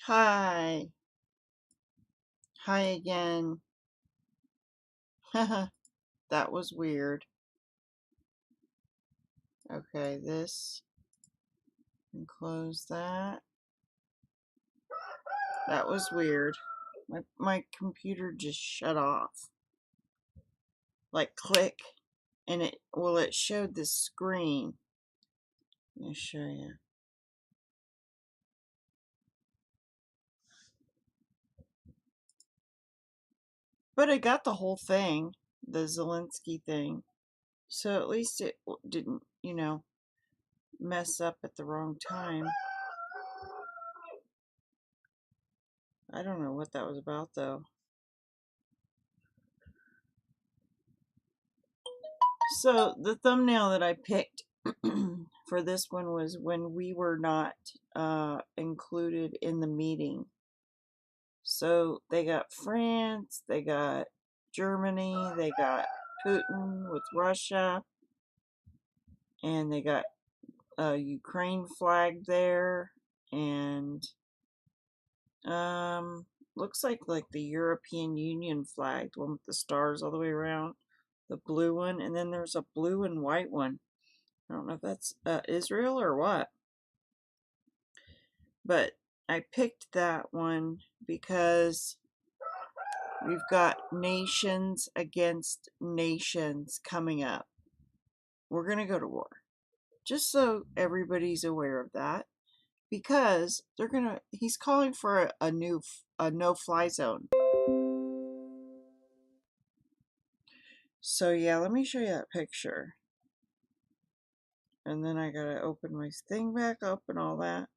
Hi. Hi again. That was weird. Okay, this. And close that. That was weird. My computer just shut off. Like click. And it showed the screen. Let me show you. But I got the whole thing. The Zelensky thing. So at least it didn't, mess up at the wrong time. I don't know what that was about though. So the thumbnail that I picked for this one was when we were not included in the meeting. So they got France, they got Germany, they got Putin with Russia, and they got Ukraine flag there, and looks like the European Union flag, the one with the stars all the way around, the blue one, and then there's a blue and white one. I don't know if that's Israel or what. But I picked that one because we've got nations against nations coming up. We're going to go to war. Just so everybody's aware of that. Because he's calling for a no-fly zone. So yeah, let me show you that picture. And then I gotta open my thing back up and all that.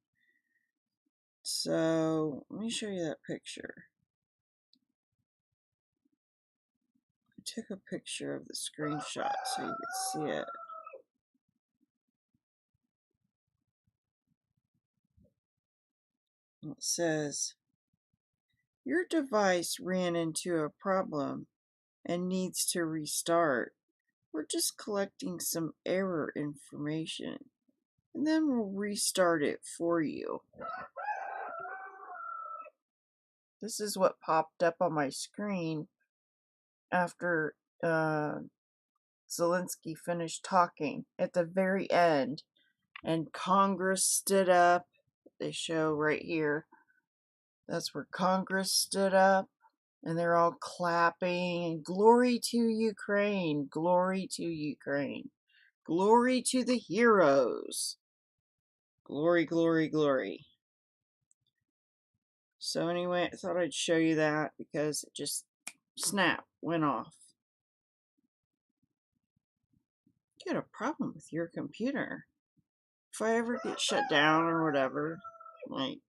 So let me show you that picture. I took a picture of the screenshot so you could see it. It says, your device ran into a problem and needs to restart. We're just collecting some error information, and then we'll restart it for you. This is what popped up on my screen after Zelensky finished talking at the very end, and Congress stood up. They show right here. That's where Congress stood up, and they're all clapping. Glory to Ukraine! Glory to Ukraine! Glory to the heroes! Glory, glory, glory. So anyway, I thought I'd show you that because it just snap went off. You got a problem with your computer. If I ever get shut down or whatever, like,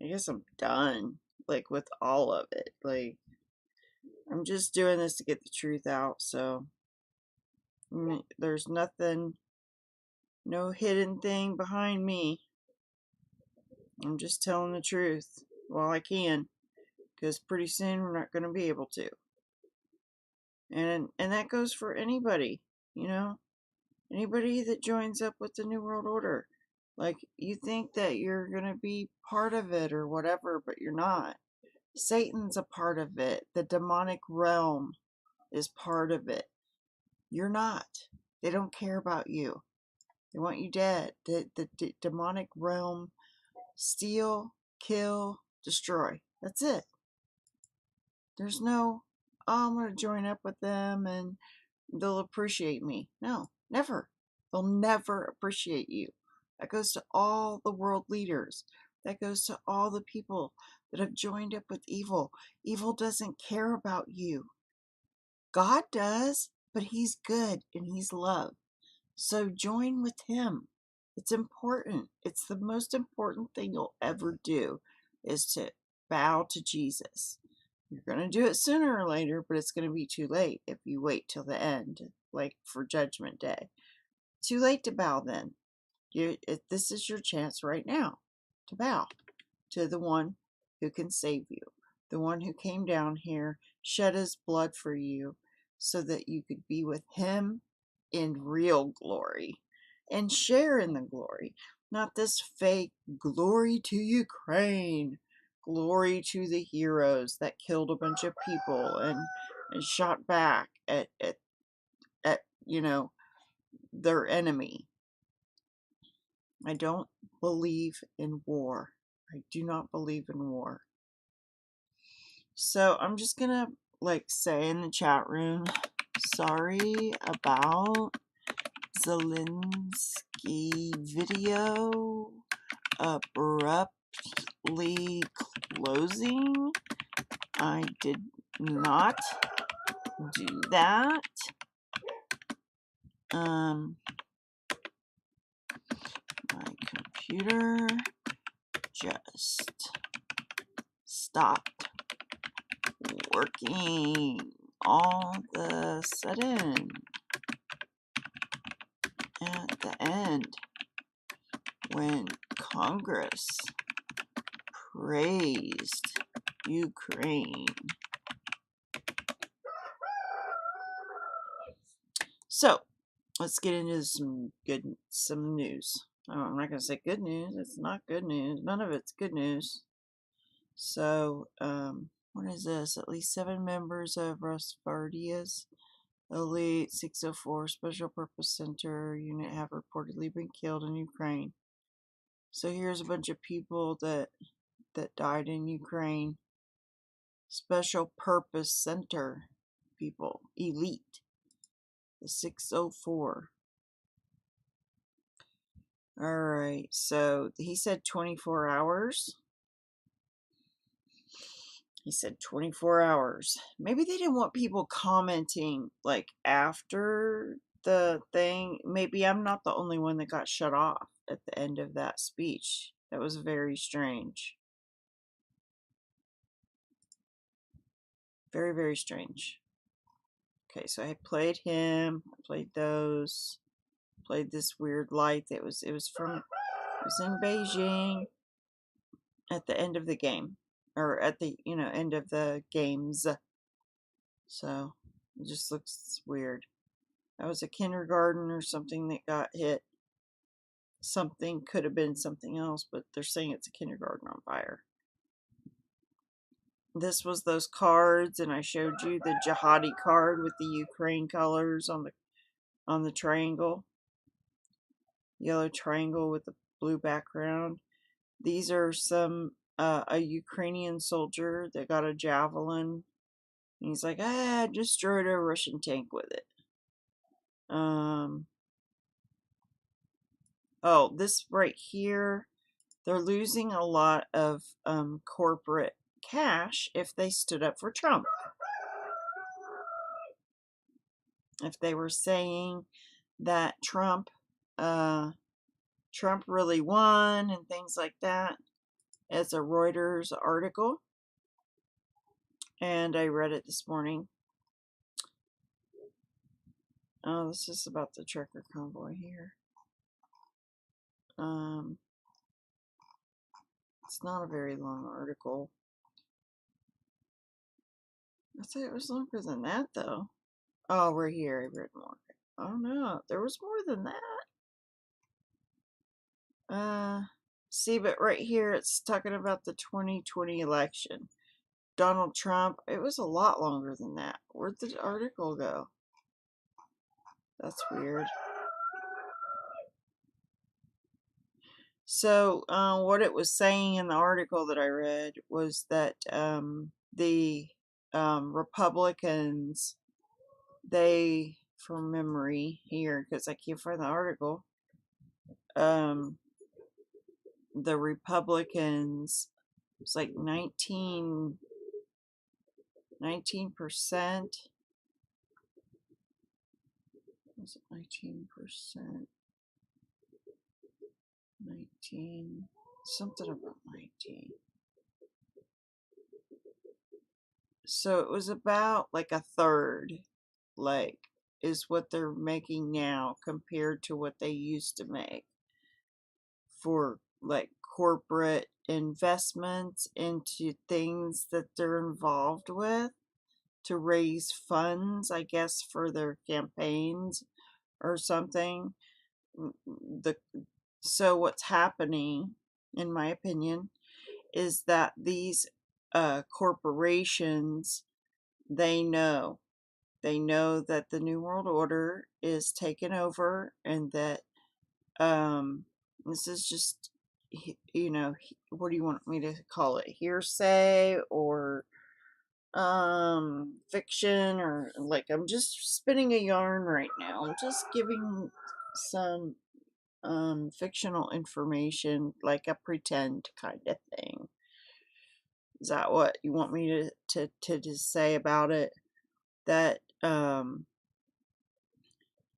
I guess I'm done, like, with all of it. Like, I'm just doing this to get the truth out, so there's nothing, no hidden thing behind me. I'm just telling the truth while I can, because pretty soon we're not going to be able to. And that goes for anybody, anybody that joins up with the New World Order. Like, you think that you're going to be part of it or whatever, but you're not. Satan's a part of it. The demonic realm is part of it. You're not. They don't care about you. They want you dead. The demonic realm, steal, kill, destroy. That's it. There's no, oh, I'm going to join up with them and they'll appreciate me. No, never. They'll never appreciate you. That goes to all the world leaders. That goes to all the people that have joined up with evil. Evil doesn't care about you. God does, but he's good and he's love. So join with him. It's important. It's the most important thing you'll ever do is to bow to Jesus. You're going to do it sooner or later, but it's going to be too late if you wait till the end, like for Judgment Day. Too late to bow then. This is your chance right now to bow to the one who can save you, the one who came down here, shed his blood for you so that you could be with him in real glory and share in the glory. Not this fake glory to Ukraine. Glory to the heroes that killed a bunch of people and shot back at their enemy. I don't believe in war. I do not believe in war. So I'm just gonna say in the chat room, sorry about Zelensky video abruptly closing. I did not do that. My computer just stopped working all of a sudden at the end when Congress praised Ukraine. So let's get into some news. Oh, I'm not going to say good news. It's not good news. None of it's good news. So, what is this? At least 7 members of Rosvardia's Elite 604 Special Purpose Center unit have reportedly been killed in Ukraine. So here's a bunch of people that died in Ukraine. Special Purpose Center people. Elite. The 604. Alright, so he said 24 hours. He said 24 hours. Maybe they didn't want people commenting after the thing. Maybe I'm not the only one that got shut off at the end of that speech. That was very strange. Very, very strange. Okay, so I played him. I played those. Played this weird light that was in Beijing at the end of the game, or at the end of the games. So it just looks weird. That was a kindergarten or something that got hit. Something could have been something else, but they're saying it's a kindergarten on fire. This was those cards, and I showed you the jihadi card with the Ukraine colors on the triangle. Yellow triangle with the blue background. These are a Ukrainian soldier that got a javelin. And he's like, I destroyed a Russian tank with it. Oh, this right here, they're losing a lot of corporate cash if they stood up for Trump. If they were saying that Trump really won and things like that. It's a Reuters article, and I read it this morning. Oh, this is about the trucker convoy here. It's not a very long article. I thought it was longer than that, though. Oh, right here, I read more. Oh, no, there was more than that. See, but right here, it's talking about the 2020 election. Donald Trump, it was a lot longer than that. Where'd the article go? That's weird. So, what it was saying in the article that I read was that the Republicans, from memory here, because I can't find the article, the Republicans, it's like 19%. Was it 19%? 19, something about 19. So it was about like a third, is what they're making now compared to what they used to make for corporate investments into things that they're involved with to raise funds, I guess, for their campaigns or something. So what's happening, in my opinion, is that these corporations, they know that the New World Order is taken over, and that this is just, what do you want me to call it? Hearsay or fiction, or like, I'm just spinning a yarn right now. I'm just giving some fictional information, like a pretend kind of thing. Is that what you want me to just say about it? That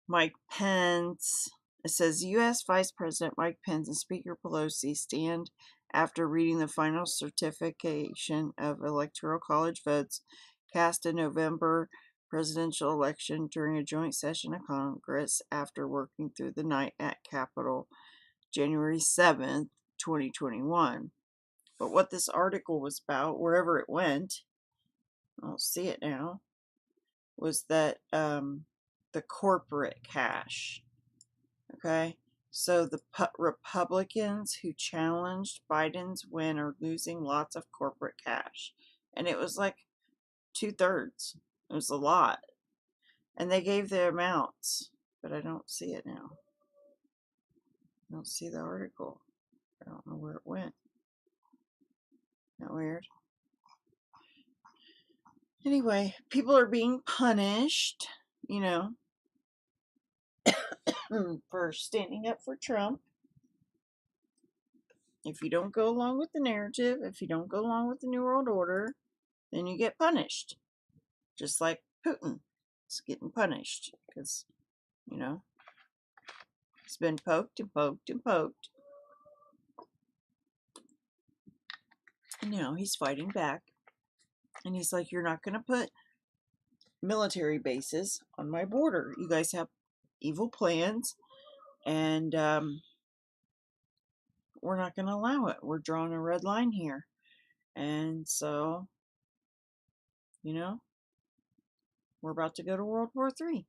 Mike Pence, it says U.S. Vice President Mike Pence and Speaker Pelosi stand after reading the final certification of Electoral College votes cast in November presidential election during a joint session of Congress after working through the night at Capitol January 7th, 2021. But what this article was about, wherever it went, I don't see it now, was that the corporate cash. Okay, so the Republicans who challenged Biden's win are losing lots of corporate cash, and it was like 2/3. It was a lot, and they gave the amounts, but I don't see it now. I don't see the article. I don't know where it went. Isn't that weird? Anyway, people are being punished, for standing up for Trump. If you don't go along with the narrative, if you don't go along with the New World Order, then you get punished. Just like Putin is getting punished because, he's been poked and poked and poked. And now he's fighting back. And he's like, you're not going to put military bases on my border. You guys have evil plans. And we're not going to allow it. We're drawing a red line here. And so, we're about to go to World War III.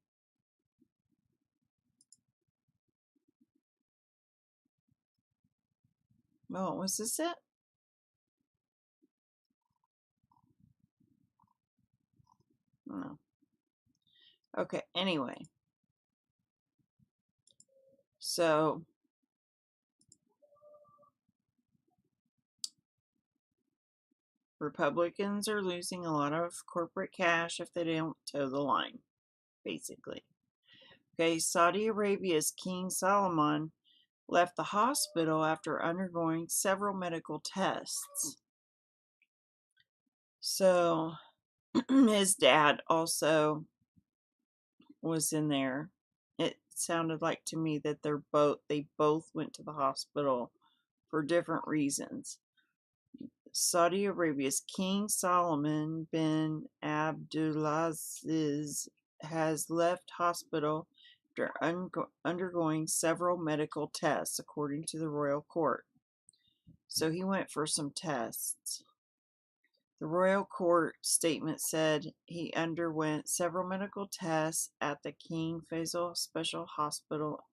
Oh, was this it? No. Okay, anyway. So, Republicans are losing a lot of corporate cash if they don't toe the line, basically. Okay, Saudi Arabia's King Salman left the hospital after undergoing several medical tests. So, his dad also was in there. It sounded like to me that they both went to the hospital for different reasons. Saudi Arabia's King Salman bin Abdulaziz has left hospital after undergoing several medical tests, according to the royal court. So he went for some tests. The royal court statement said he underwent several medical tests at the King Faisal Special Hospital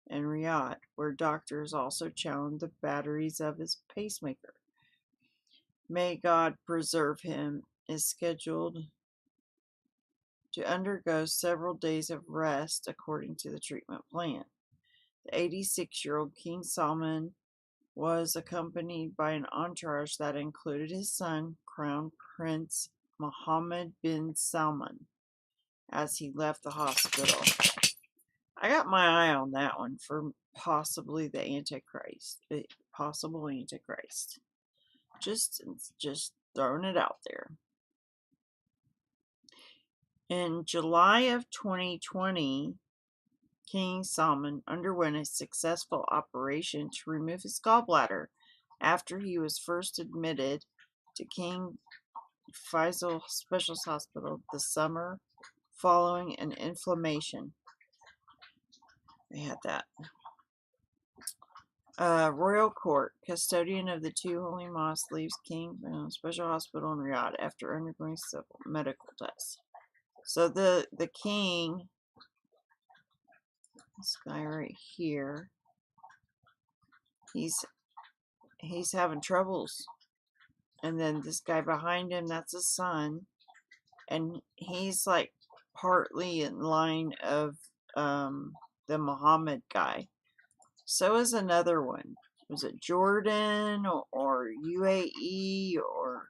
in Riyadh, where doctors also challenged the batteries of his pacemaker. May God preserve him is scheduled to undergo several days of rest according to the treatment plan. The 86-year-old King Salman was accompanied by an entourage that included his son, Crown Prince Mohammed bin Salman, as he left the hospital. I got my eye on that one for possibly the Antichrist, the possible Antichrist. Just throwing it out there. In July of 2020, King Salman underwent a successful operation to remove his gallbladder after he was first admitted to King Faisal Specialist Hospital the summer following an inflammation. They had that. Royal Court, custodian of the two holy mosques, leaves King Special Hospital in Riyadh after undergoing several medical tests. So the king, this guy right here, he's having troubles. And then this guy behind him, that's his son, and he's like partly in line of the Muhammad guy. So is another one. Was it Jordan or UAE or...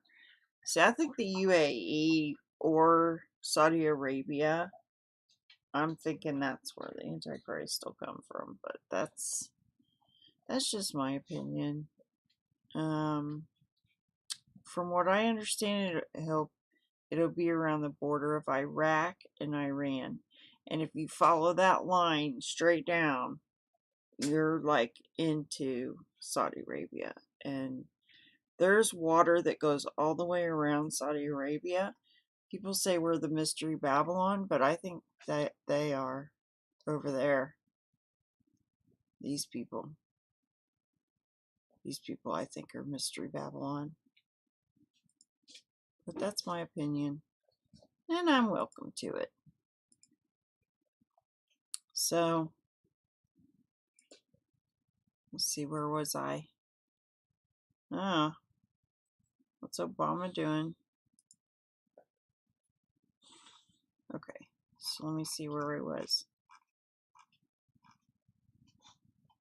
See, I think the UAE or Saudi Arabia, I'm thinking that's where the Antichrist will come from, but that's just my opinion. From what I understand, it'll be around the border of Iraq and Iran. And if you follow that line straight down, you're like into Saudi Arabia. And there's water that goes all the way around Saudi Arabia. People say we're the Mystery Babylon, but I think that they are over there. These people, I think, are Mystery Babylon. But that's my opinion, and I'm welcome to it. So, let's see, where was I? What's Obama doing? Okay, so let me see where I was.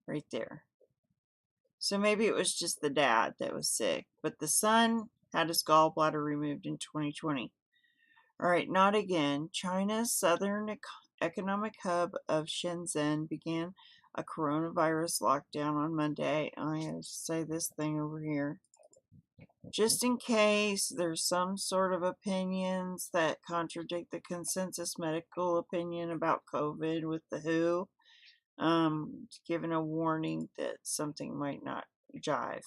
Right there. So maybe it was just the dad that was sick, but the son had his gallbladder removed in 2020. All right, not again. China's southern economic hub of Shenzhen began a coronavirus lockdown on Monday. I have to say this thing over here. Just in case there's some sort of opinions that contradict the consensus medical opinion about COVID with the WHO, giving a warning that something might not jive.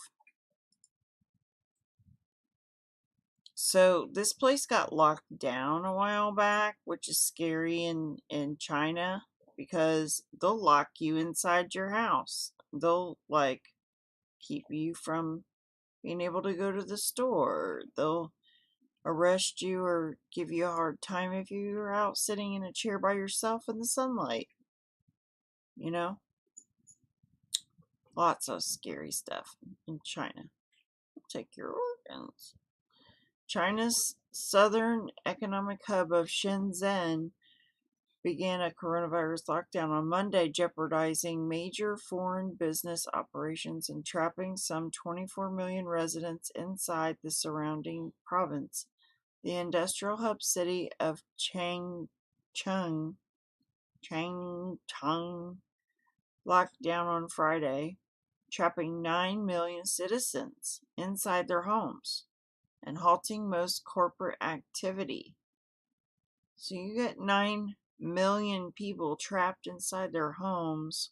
So this place got locked down a while back, which is scary in China, because they'll lock you inside your house. They'll like keep you from being able to go to the store. They'll arrest you or give you a hard time if you're out sitting in a chair by yourself in the sunlight. You know? Lots of scary stuff in China. They'll take your organs. China's southern economic hub of Shenzhen began a coronavirus lockdown on Monday, jeopardizing major foreign business operations and trapping some 24 million residents inside the surrounding province. The industrial hub city of Changchun locked down on Friday, trapping 9 million citizens inside their homes and halting most corporate activity. So you get 9 million people trapped inside their homes.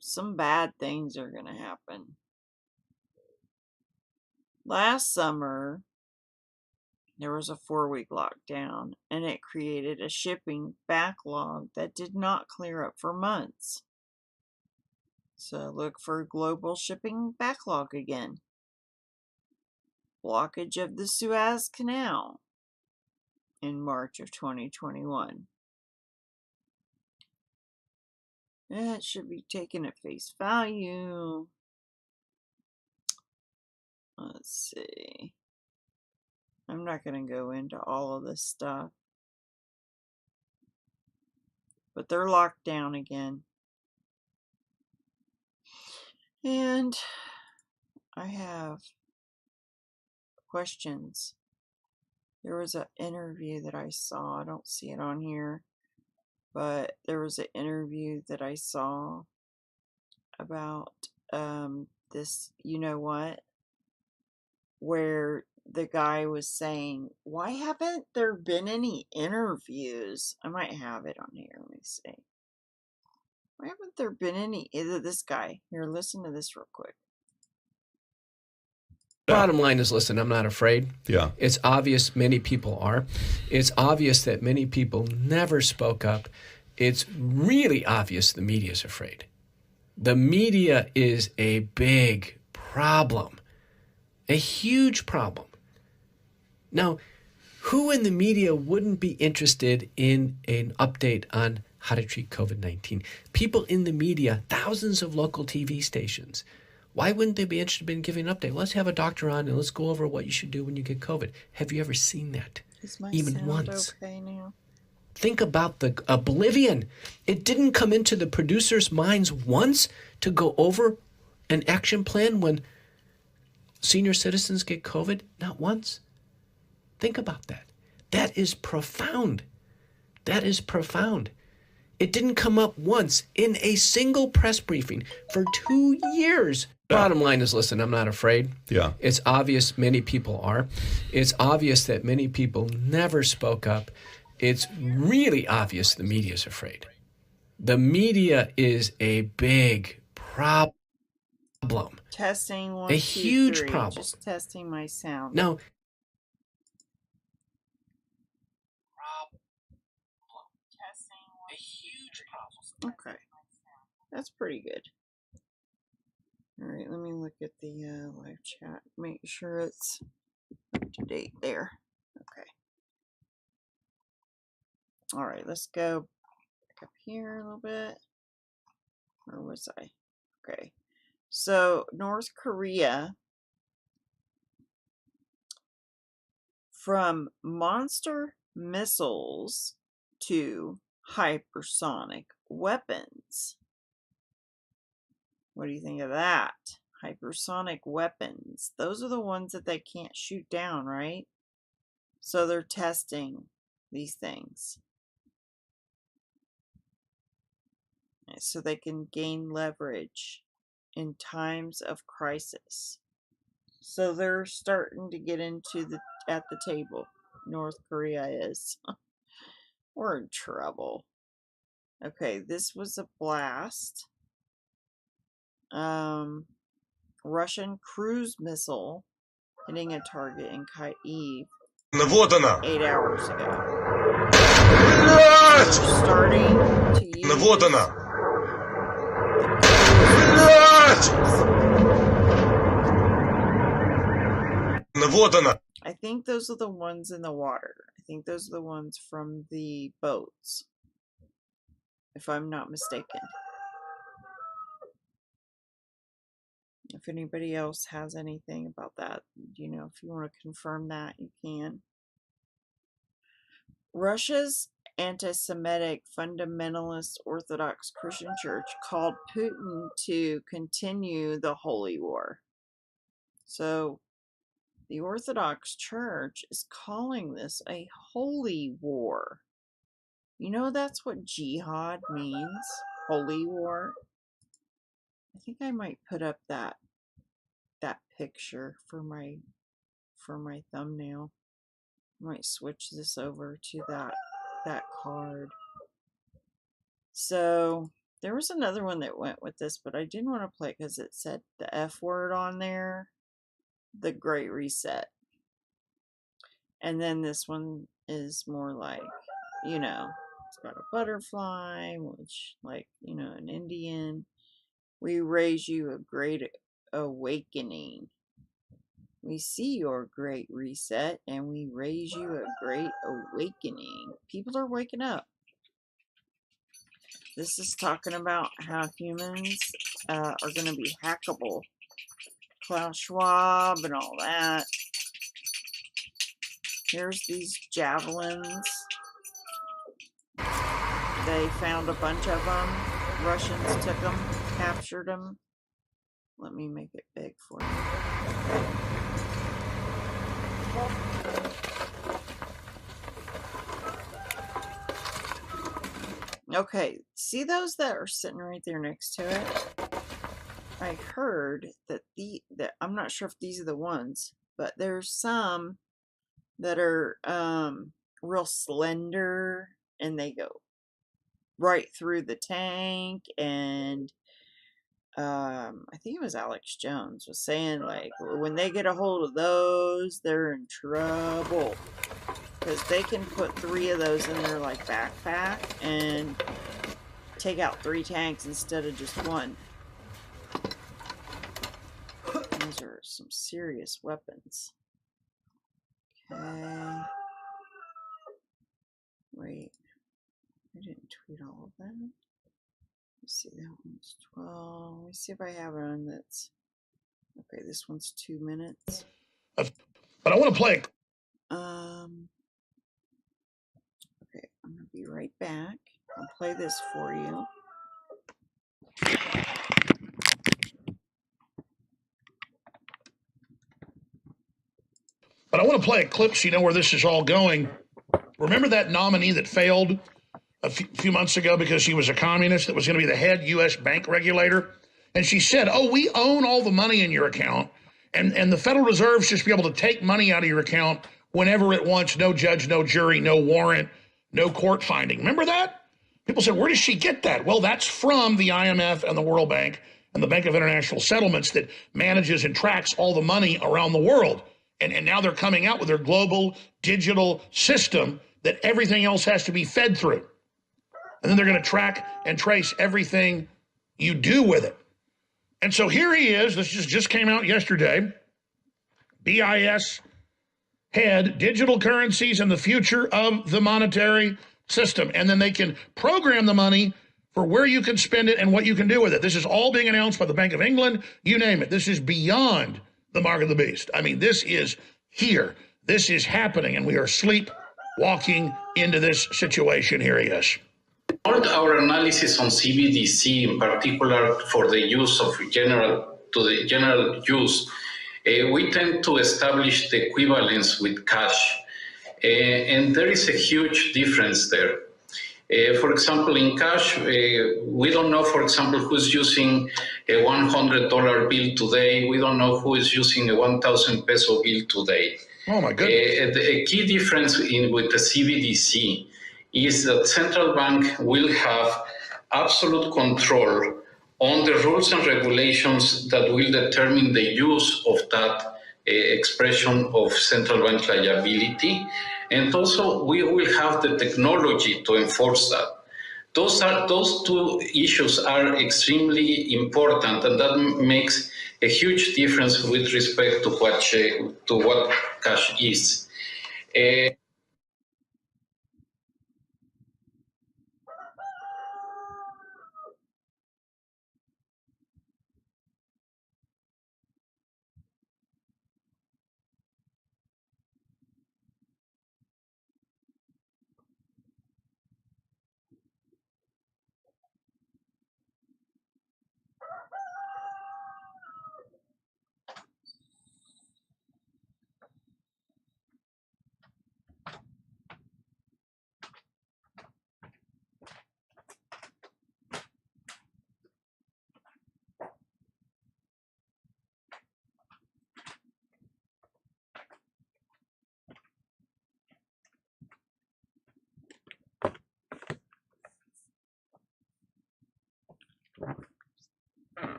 Some bad things are going to happen. Last summer, there was a 4-week lockdown, and it created a shipping backlog that did not clear up for months. So look for a global shipping backlog again. Blockage of the Suez Canal in March of 2021. It should be taken at face value. Let's see. I'm not going to go into all of this stuff. But they're locked down again. And I have questions. There was an interview that I saw. I don't see it on here. But there was an interview that I saw about this, you know what? Where the guy was saying, why haven't there been any interviews? I might have it on here. Let me see. Why haven't there been any? This guy. Here, listen to this real quick. Bottom line is, listen, I'm not afraid. Yeah. It's obvious many people are. It's obvious that many people never spoke up. It's really obvious the media is afraid. The media is a big problem, a huge problem. Now, who in the media wouldn't be interested in an update on how to treat COVID-19? People in the media, thousands of local TV stations, Why wouldn't they be interested in giving an update? Let's have a doctor on and let's go over what you should do when you get COVID. Have you ever seen that? Is my Even sound once? okay now? Think about the oblivion. It didn't come into the producers' minds once to go over an action plan when senior citizens get COVID? Not once. Think about that. That is profound. That is profound. It didn't come up once in a single press briefing for 2 years. Bottom line is, listen, I'm not afraid. Yeah. It's obvious many people are. It's obvious that many people never spoke up. It's really obvious the media is afraid. The media is a big problem. Testing one, A two, huge three. problem. Just testing my sound. Now, Okay, that's pretty good. All right, let me look at the live chat. Make sure it's up to date there. Okay. All right, let's go back up here a little bit. Where was I? Okay. So North Korea, from monster missiles to hypersonic weapons. What do you think of that? Hypersonic weapons. Those are the ones that they can't shoot down, right? So they're testing these things, so they can gain leverage in times of crisis. So they're starting to get into at the table. North Korea is. We're in trouble. Okay, this was a blast. Russian cruise missile hitting a target in Kyiv 8 hours ago. They're starting to use I think those are the ones in the water. I think those are the ones from the boats, if I'm not mistaken. If anybody else has anything about that, if you want to confirm that, you can. Russia's anti-Semitic fundamentalist Orthodox Christian Church called Putin to continue the holy war. So the Orthodox Church is calling this a holy war. That's what jihad means, holy war. I think I might put up that picture for my thumbnail. I might switch this over to that card. So there was another one that went with this, but I didn't want to play because it said the F word on there, the Great Reset. And then this one is more like, it's got a butterfly, which, like, an Indian. We raise you a great awakening. We see your great reset, and we raise you a great awakening. People are waking up. This is talking about how humans are going to be hackable. Klaus Schwab and all that. Here's these javelins. They found a bunch of them. Russians took them, captured them. Let me make it big for you. Okay, see those that are sitting right there next to it? I heard that I'm not sure if these are the ones, but there's some that are real slender, and they go right through the tank. And I think it was Alex Jones was saying, like, when they get a hold of those, they're in trouble, because they can put 3 of those in their like backpack and take out 3 tanks instead of just 1. Those are some serious weapons. Okay. Wait. I didn't tweet all of that. Let's see, that one's 12. Let me see if I have one that's Okay, this one's 2 minutes. But I want to play. Okay, I'm gonna be right back. I'll play this for you. But I want to play a clip so you know where this is all going. Remember that nominee that failed a few months ago because she was a communist that was going to be the head U.S. bank regulator? And she said, oh, we own all the money in your account, and the Federal Reserve should just be able to take money out of your account whenever it wants, no judge, no jury, no warrant, no court finding. Remember that? People said, where does she get that? Well, that's from the IMF and the World Bank and the Bank of International Settlements that manages and tracks all the money around the world. And now they're coming out with their global digital system that everything else has to be fed through. And then they're going to track and trace everything you do with it. And so here he is. This just came out yesterday. BIS head, digital currencies and the future of the monetary system. And then they can program the money for where you can spend it and what you can do with it. This is all being announced by the Bank of England. You name it. This is beyond the mark of the beast. I mean, this is here. This is happening, and we are sleepwalking into this situation. Here he is. Our analysis on CBDC, in particular for the use of general use, we tend to establish the equivalence with cash, and there is a huge difference there. For example, in cash, we don't know, for example, who's using a $100 bill today. We don't know who is using a 1,000 peso bill today. Oh, my goodness. A key difference with the CBDC is that central bank will have absolute control on the rules and regulations that will determine the use of that expression of central bank liability. And also, we will have the technology to enforce that. Those two issues are extremely important, and that makes a huge difference with respect to what cash is.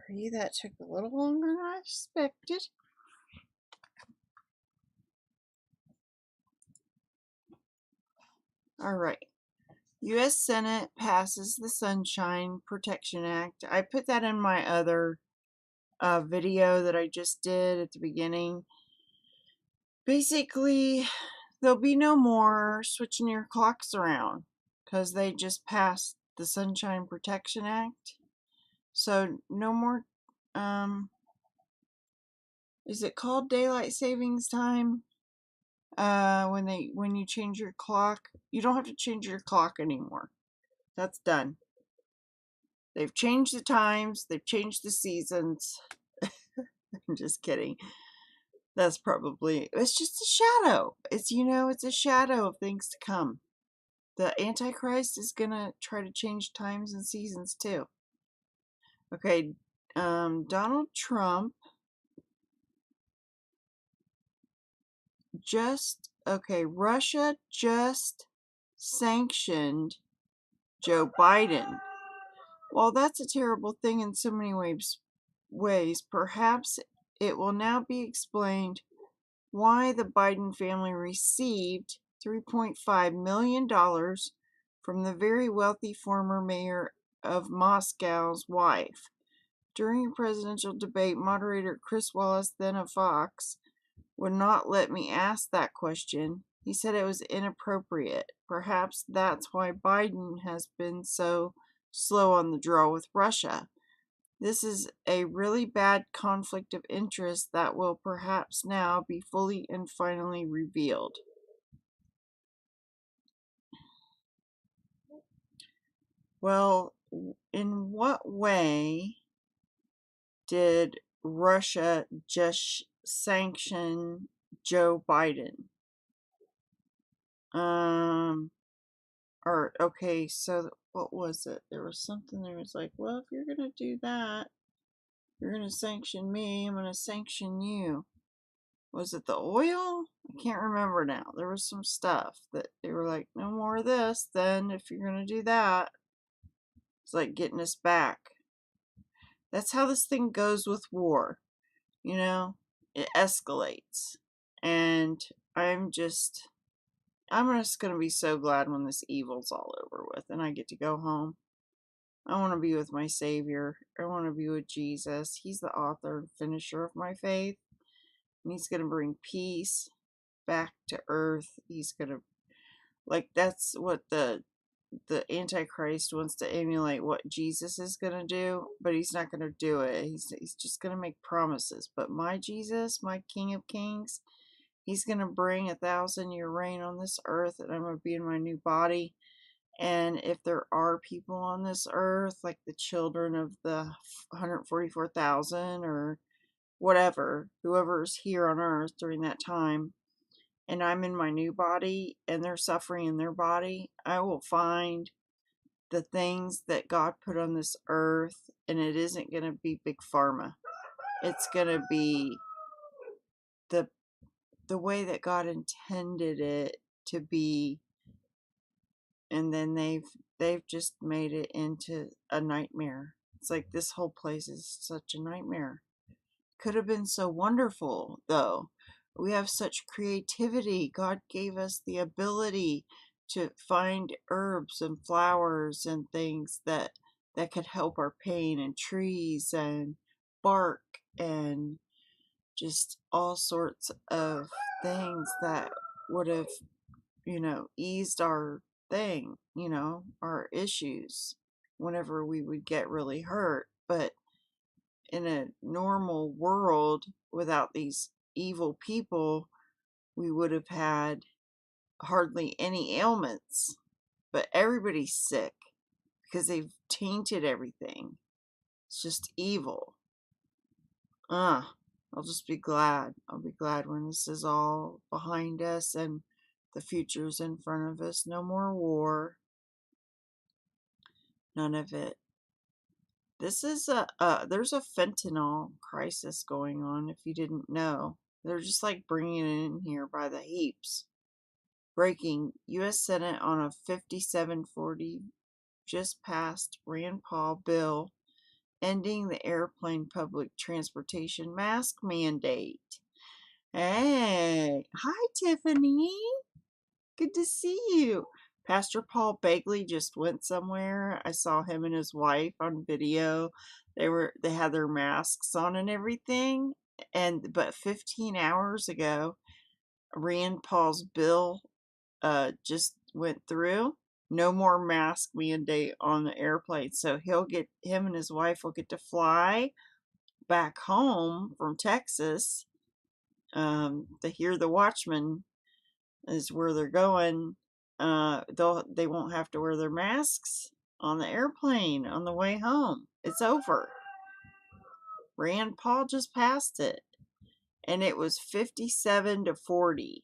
Sorry, that took a little longer than I expected. All right. U.S. Senate passes the Sunshine Protection Act. I put that in my other video that I just did at the beginning. Basically, there'll be no more switching your clocks around because they just passed the Sunshine Protection Act. So no more, is it called daylight savings time? When you change your clock, you don't have to change your clock anymore. That's done. They've changed the times, they've changed the seasons. I'm just kidding. It's just a shadow. It's a shadow of things to come. The Antichrist is gonna try to change times and seasons too. Okay, Donald Trump Russia just sanctioned Joe Biden. While that's a terrible thing in so many ways, perhaps it will now be explained why the Biden family received $3.5 million from the very wealthy former mayor of Moscow's wife. During a presidential debate, moderator Chris Wallace, then of Fox, would not let me ask that question. He said it was inappropriate. Perhaps that's why Biden has been so slow on the draw with Russia. This is a really bad conflict of interest that will perhaps now be fully and finally revealed. Well, in what way did Russia just sanction Joe Biden? Okay, so what was it? There was something there was like, well, if you're going to do that, you're going to sanction me, I'm going to sanction you. Was it the oil? I can't remember now. There was some stuff that they were like, no more of this, then if you're going to do that. It's like getting us back. That's how this thing goes with war. You know, it escalates. And I'm just going to be so glad when this evil's all over with and I get to go home. I want to be with my Savior. I want to be with Jesus. He's the author and finisher of my faith. And He's going to bring peace back to earth. He's going to, like, that's what the Antichrist wants to emulate what Jesus is going to do, but he's not going to do it. He's just going to make promises. But my Jesus, my King of Kings, He's going to bring 1,000-year reign on this earth, and I'm going to be in my new body. And if there are people on this earth, like the children of the 144,000 or whatever, whoever's here on earth during that time, and I'm in my new body and they're suffering in their body, I will find the things that God put on this earth, and it isn't going to be big pharma. It's going to be the way that God intended it to be, and then they've just made it into a nightmare. It's like this whole place is such a nightmare. Could have been so wonderful, though. We have such creativity. God gave us the ability to find herbs and flowers and things that could help our pain, and trees and bark and just all sorts of things that would have, eased our thing, our issues whenever we would get really hurt. But in a normal world without these evil people, we would have had hardly any ailments. But everybody's sick because they've tainted everything. It's just evil. I'll just be glad. I'll be glad when this is all behind us and the future's in front of us. No more war. None of it. This is there's a fentanyl crisis going on, if you didn't know. They're just like bringing it in here by the heaps. Breaking, U.S. Senate on a 5740 just passed Rand Paul bill ending the airplane public transportation mask mandate. Hey, hi Tiffany. Good to see you. Pastor Paul Begley just went somewhere. I saw him and his wife on video. They had their masks on and everything. But 15 hours ago, Rand Paul's bill just went through. No more mask mandate on the airplane. So him and his wife will get to fly back home from Texas. To hear the Watchman is where they're going. They won't have to wear their masks on the airplane on the way home. It's over. Rand Paul just passed it, and it was 57-40.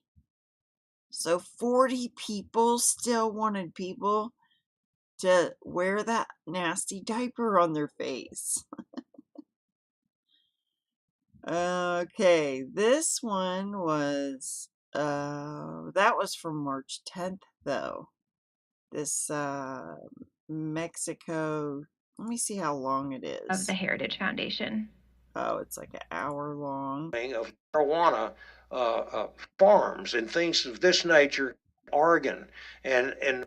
So 40 people still wanted people to wear that nasty diaper on their face. Okay, this one was that was from March 10th, though. This Mexico, let me see how long it is. Of the Heritage Foundation. Oh, it's like an hour long. Of marijuana farms and things of this nature, Oregon, and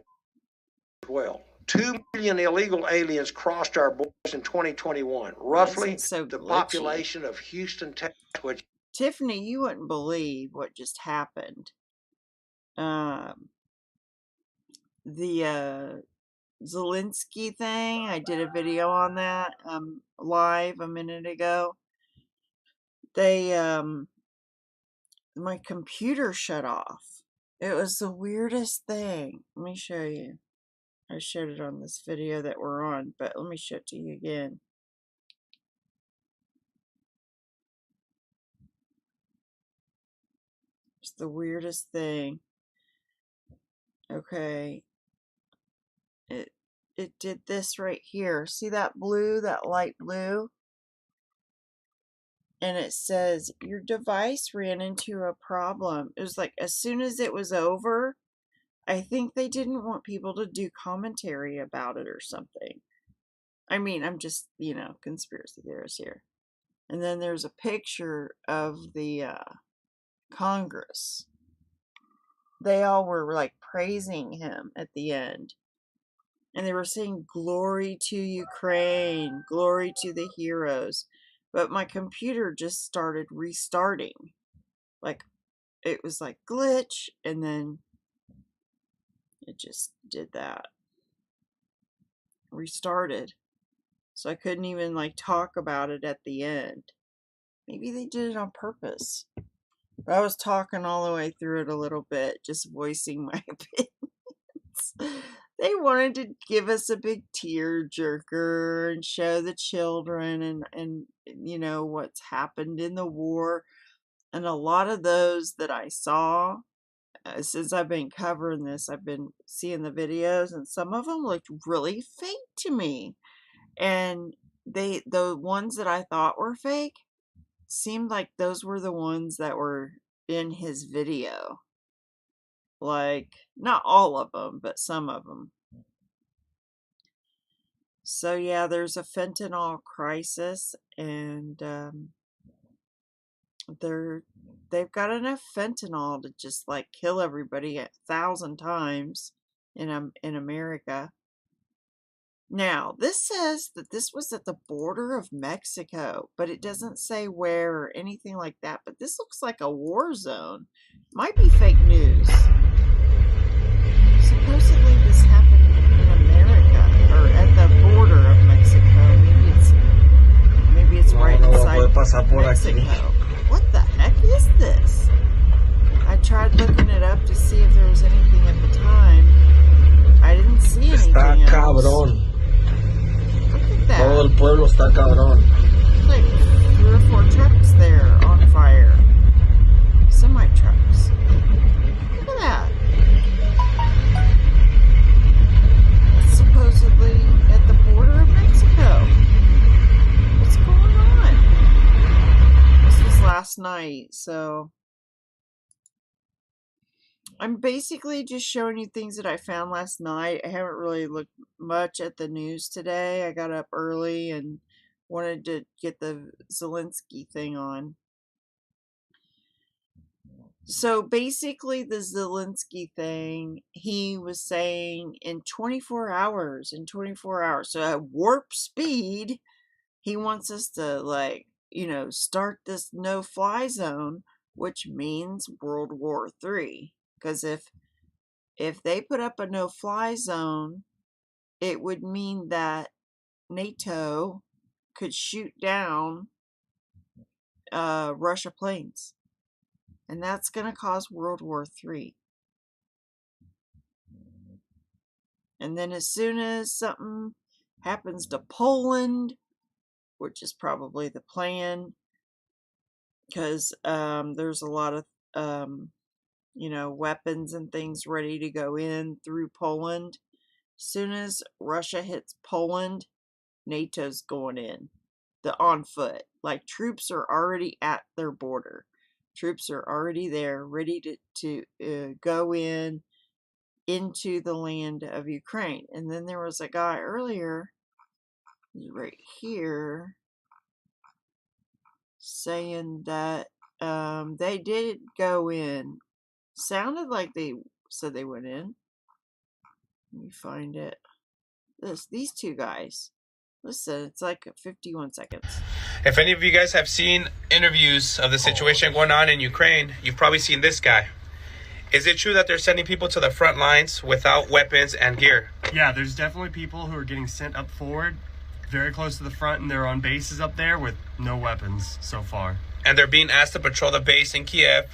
well, 2 million illegal aliens crossed our borders in 2021. Roughly so the glitchy. population of Houston, Texas, which Tiffany, you wouldn't believe what just happened. the Zelensky thing. I did a video on that live a minute ago. They my computer shut off. It was the weirdest thing. Let me show you. I showed it on this video that we're on, but let me show it to you again. It's the weirdest thing. Okay. It did this right here. See that blue, that light blue? And it says, your device ran into a problem. It was like, as soon as it was over, I think they didn't want people to do commentary about it or something. I mean, I'm just, conspiracy theorist here. And then there's a picture of the Congress. They all were like praising him at the end. And they were saying, glory to Ukraine, glory to the heroes. But my computer just started restarting. Like, it was like glitch, and then it just did that. Restarted. So I couldn't even like talk about it at the end. Maybe they did it on purpose. But I was talking all the way through it a little bit, just voicing my opinions. They wanted to give us a big tear jerker and show the children and what's happened in the war. And a lot of those that I saw, since I've been covering this, I've been seeing the videos, and some of them looked really fake to me. And the ones that I thought were fake seemed like those were the ones that were in his video. Like, not all of them, but some of them. So yeah, there's a fentanyl crisis, and they've got enough fentanyl to just like kill everybody 1,000 times in America. Now, this says that this was at the border of Mexico, but it doesn't say where or anything like that. But this looks like a war zone. Might be fake news. Supposedly this happened in America, or at the border of Mexico. Maybe it's right inside Mexico. What the heck is this? I tried looking it up to see if there was anything at the time. I didn't see anything else. Cabrón. Look at that. Todo el pueblo está cabrón. There's like 3 or 4 trucks there on fire. Semi-trucks. Look at that. It's supposedly at the border of Mexico. What's going on? This was last night, so I'm basically just showing you things that I found last night. I haven't really looked much at the news today. I got up early and wanted to get the Zelensky thing on. So basically the Zelensky thing, he was saying in 24 hours, so at warp speed, he wants us to start this no-fly zone, which means World War III. Because if they put up a no-fly zone, it would mean that NATO could shoot down Russia planes. And that's going to cause World War III. And then as soon as something happens to Poland, which is probably the plan, because there's a lot of weapons and things ready to go in through Poland. As soon as Russia hits Poland, NATO's going in. On foot. Like, troops are already at their border. Troops are already there, ready to go into the land of Ukraine. And then there was a guy earlier, right here, saying that they did go in. Sounded like they said they went in. Let me find it. These two guys. Listen, it's like 51 seconds. If any of you guys have seen interviews of the situation going on in Ukraine, you've probably seen this guy. Is it true that they're sending people to the front lines without weapons and gear? Yeah, there's definitely people who are getting sent up forward, very close to the front, and they're on bases up there with no weapons so far. And they're being asked to patrol the base in Kiev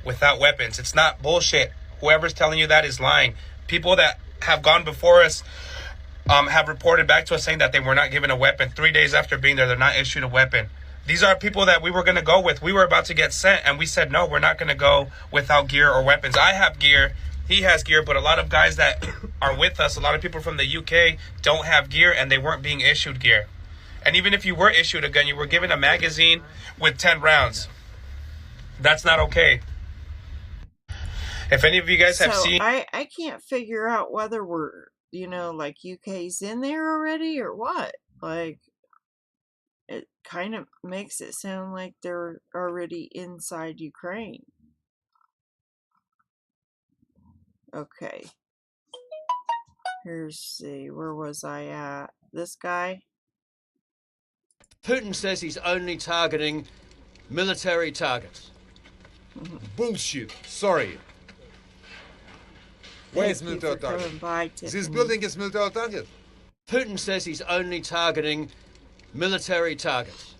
without weapons. It's not bullshit. Whoever's telling you that is lying. People that have gone before us have reported back to us saying that they were not given a weapon. 3 days after being there, they're not issued a weapon. These are people that we were going to go with. We were about to get sent, and we said, no, we're not going to go without gear or weapons. I have gear. He has gear, but a lot of guys that are with us, a lot of people from the UK don't have gear, and they weren't being issued gear. And even if you were issued a gun, you were given a magazine with 10 rounds. That's not okay. If any of you guys have seen... I can't figure out whether we're, like UK's in there already or what. Like, it kind of makes it sound like they're already inside Ukraine. Okay. Where was I at? This guy? Putin says he's only targeting military targets. Bullshit. Sorry. Where is military target? This building is military target. Putin says he's only targeting military targets.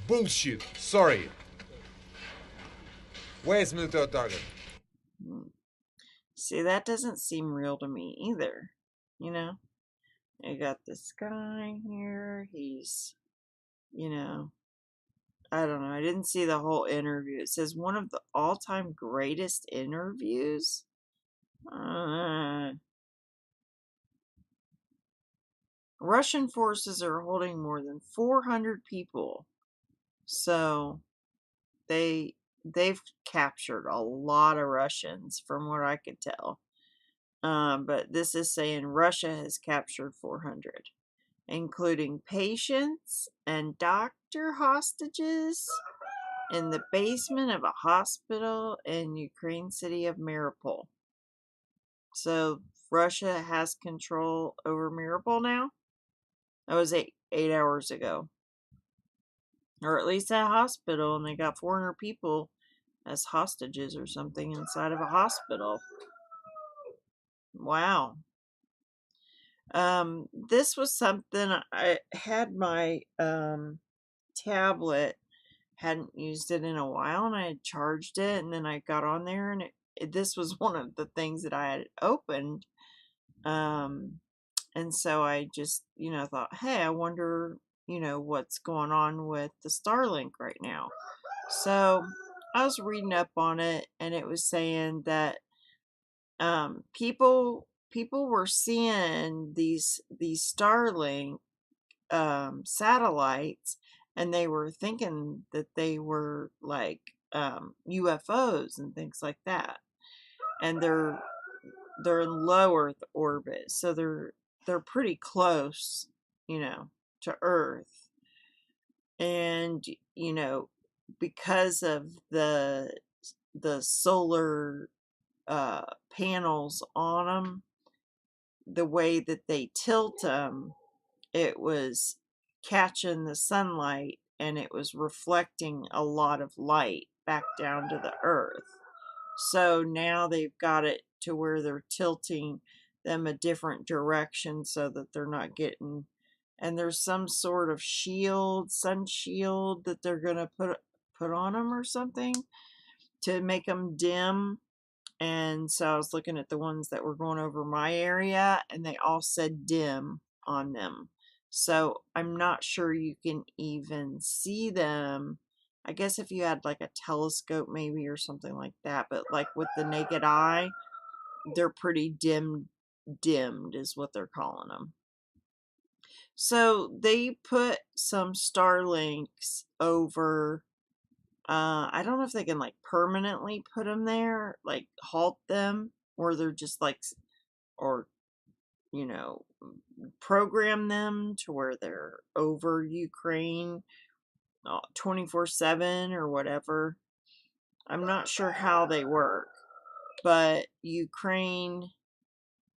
Bullshit. Sorry. Where is military target? See, that doesn't seem real to me either. I got this guy here. He's, I don't know. I didn't see the whole interview. It says one of the all-time greatest interviews. Russian forces are holding more than 400 people. So they've captured a lot of Russians from what I could tell. But this is saying Russia has captured 400, including patients and doctor hostages in the basement of a hospital in Ukraine city of Mariupol. So Russia has control over Mariupol now? That was eight hours ago. Or at least that hospital, and they got 400 people as hostages or something inside of a hospital. Wow. This was something I had my tablet, hadn't used it in a while, and I had charged it, and then I got on there, and this was one of the things that I had opened. And so I just, thought, hey, I wonder, what's going on with the Starlink right now. So I was reading up on it, and it was saying that people were seeing these Starlink satellites, and they were thinking that they were like UFOs and things like that. And they're in low Earth orbit, so they're pretty close, to Earth. And because of the solar panels on them, the way that they tilt them, it was catching the sunlight and it was reflecting a lot of light back down to the Earth. So now they've got it to where they're tilting them a different direction so that they're not getting, and there's some sort of sun shield that they're going to put on them or something to make them dim. And so I was looking at the ones that were going over my area, and they all said dim on them. So I'm not sure you can even see them. I guess if you had like a telescope maybe or something like that, but like with the naked eye, they're pretty dimmed is what they're calling them. So they put some Starlinks over, I don't know if they can like permanently put them there, like halt them, or they're just like, or program them to where they're over Ukraine 24/7 or whatever. I'm not sure how they work, but Ukraine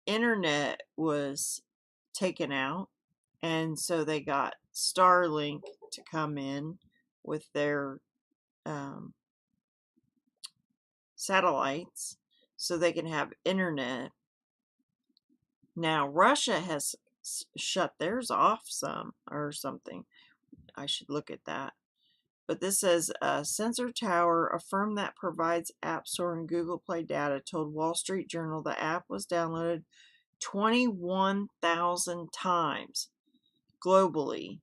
internet was taken out, and so they got Starlink to come in with their satellites, so they can have internet. Now, Russia has shut theirs off some or something. I should look at that. But this says, Sensor Tower, a firm that provides App Store and Google Play data, told Wall Street Journal the app was downloaded 21,000 times globally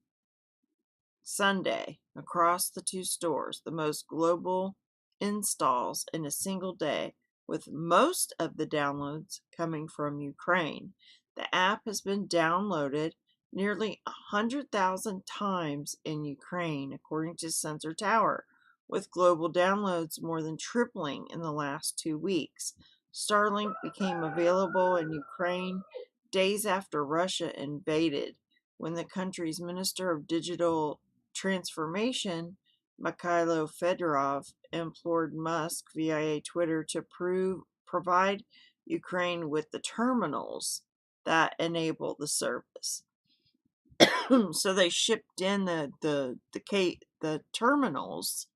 Sunday across the two stores, the most global installs in a single day, with most of the downloads coming from Ukraine. The app has been downloaded nearly 100,000 times in Ukraine, according to Sensor Tower, with global downloads more than tripling in the last 2 weeks. Starlink became available in Ukraine days after Russia invaded, when the country's Minister of Digital Transformation, Mikhailo Fedorov, implored Musk via Twitter to provide Ukraine with the terminals that enable the service. So they shipped in the terminals,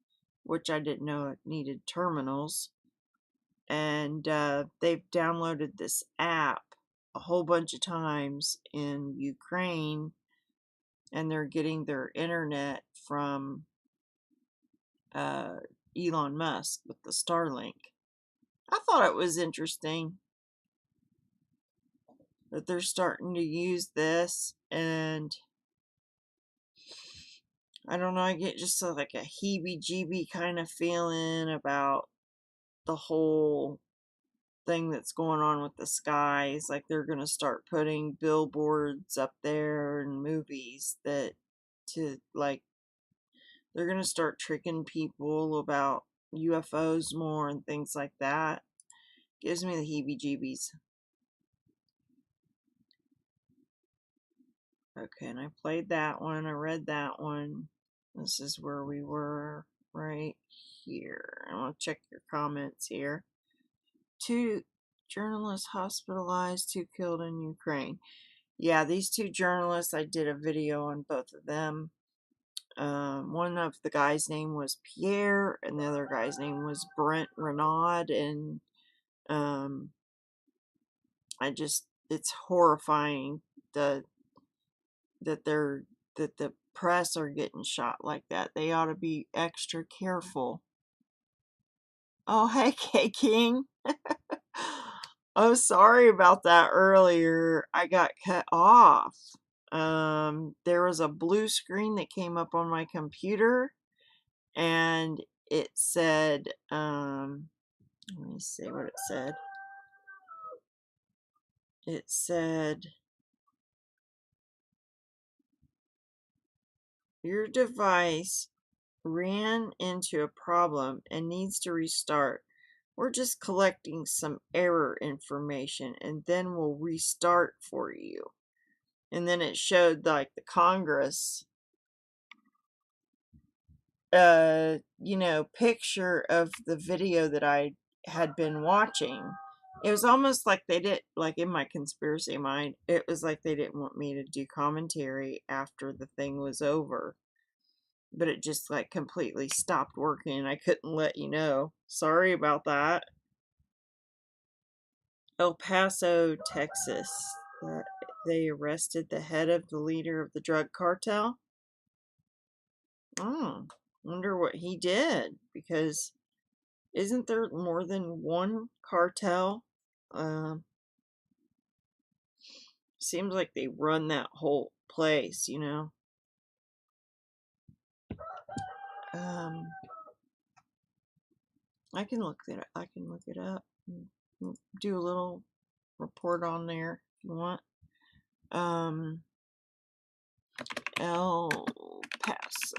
which I didn't know it needed terminals, and they've downloaded this app a whole bunch of times in Ukraine, and they're getting their internet from Elon Musk with the Starlink. I thought it was interesting that they're starting to use this, and I don't know, I get just like a heebie-jeebie kind of feeling about the whole thing that's going on with the skies. Like they're going to start putting billboards up there and movies that they're going to start tricking people about UFOs more and things like that. Gives me the heebie-jeebies. Okay, and I played that one. I read that one. This is where we were right here. I want to check your comments here. 2 journalists hospitalized, 2 killed in Ukraine. Yeah, these 2 journalists, I did a video on both of them. One of the guy's name was Pierre, and the other guy's name was Brent Renaud, and it's horrifying that the press are getting shot like that. They ought to be extra careful. Oh, hey, K-King. Oh, sorry about that earlier. I got cut off. There was a blue screen that came up on my computer, and it said, let me see what it said. It said, your device ran into a problem and needs to restart. We're just collecting some error information, and then we'll restart for you. And then it showed like the Congress picture of the video that I had been watching. It was almost like they did, like in my conspiracy mind, it was like they didn't want me to do commentary after the thing was over. But it just like completely stopped working, and I couldn't let you know. Sorry about that. El Paso, Texas. They arrested the head of the leader of the drug cartel. Wonder what he did, because isn't there more than one cartel? Seems like they run that whole place, I can look it up. I can look it up and do a little report on there if you want. El Paso,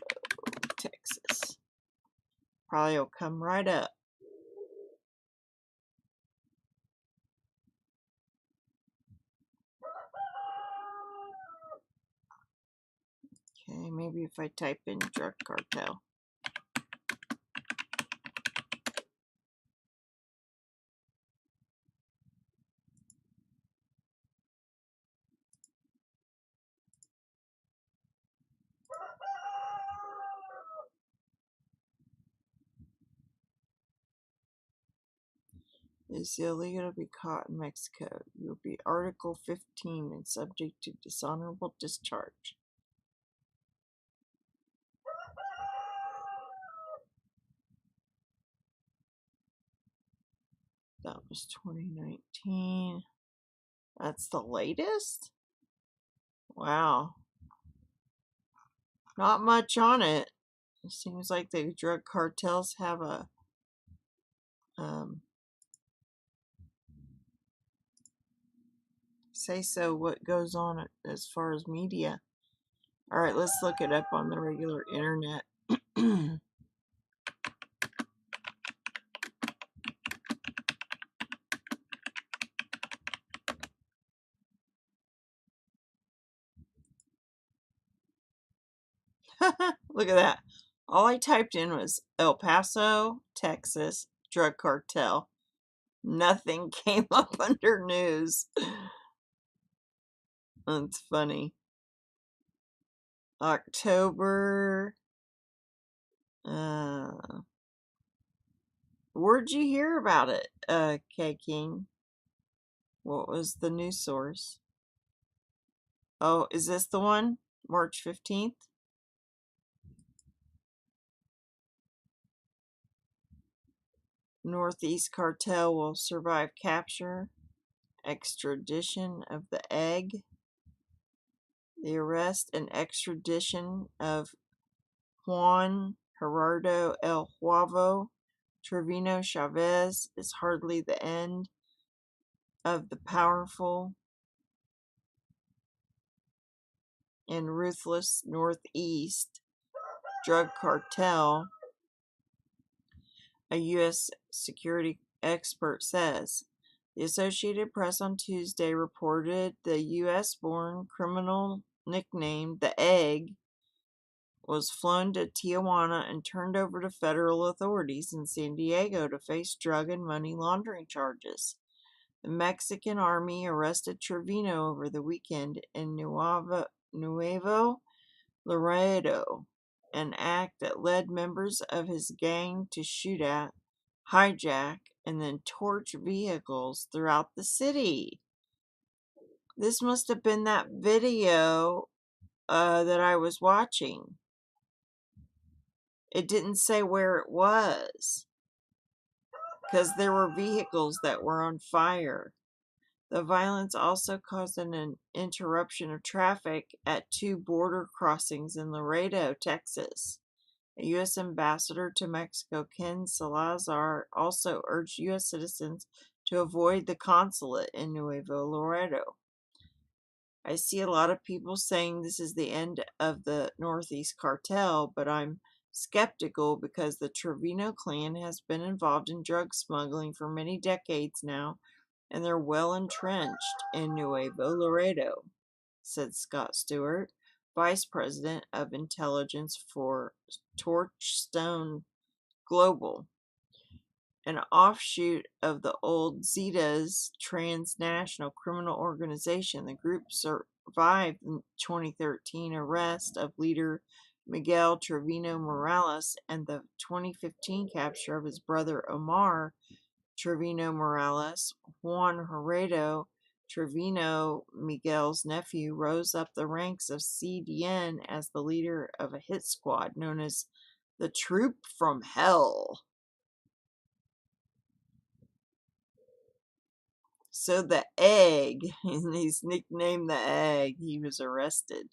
Texas. Probably will come right up. Okay, maybe if I type in drug cartel. It's illegal to be caught in Mexico. You will be Article 15 and subject to dishonorable discharge. That was 2019. That's the latest? Wow. Not much on it. It seems like the drug cartels have a say so what goes on as far as media. Alright, let's look it up on the regular internet. Look at that. All I typed in was El Paso, Texas, drug cartel. Nothing came up under news. That's funny. October. Where'd you hear about it, K King? What was the news source? Oh, is this the one? March 15th? Northeast cartel will survive capture. Extradition of the egg. The arrest and extradition of Juan Gerardo El Huavo Trevino Chavez is hardly the end of the powerful and ruthless Northeast drug cartel, a U.S. security expert says. The Associated Press on Tuesday reported the U.S.-born criminal nicknamed the Egg was flown to Tijuana and turned over to federal authorities in San Diego to face drug and money laundering charges. The Mexican army arrested Trevino over the weekend in Nuevo Laredo, an act that led members of his gang to shoot at, hijack, and then torch vehicles throughout the city. This must have been that video that I was watching. It didn't say where it was, because there were vehicles that were on fire. The violence also caused an interruption of traffic at 2 border crossings in Laredo, Texas. A U.S. ambassador to Mexico, Ken Salazar, also urged U.S. citizens to avoid the consulate in Nuevo Laredo. I see a lot of people saying this is the end of the Northeast cartel, but I'm skeptical because the Trevino clan has been involved in drug smuggling for many decades now, and they're well entrenched in Nuevo Laredo, said Scott Stewart, Vice President of Intelligence for Torchstone Global, an offshoot of the old Zetas transnational criminal organization. The group survived the 2013 arrest of leader Miguel Trevino Morales and the 2015 capture of his brother Omar Trevino Morales. Juan Gerardo Trevino, Miguel's nephew, rose up the ranks of CDN as the leader of a hit squad known as the Troop from Hell. So the Egg, he's nicknamed the Egg, he was arrested.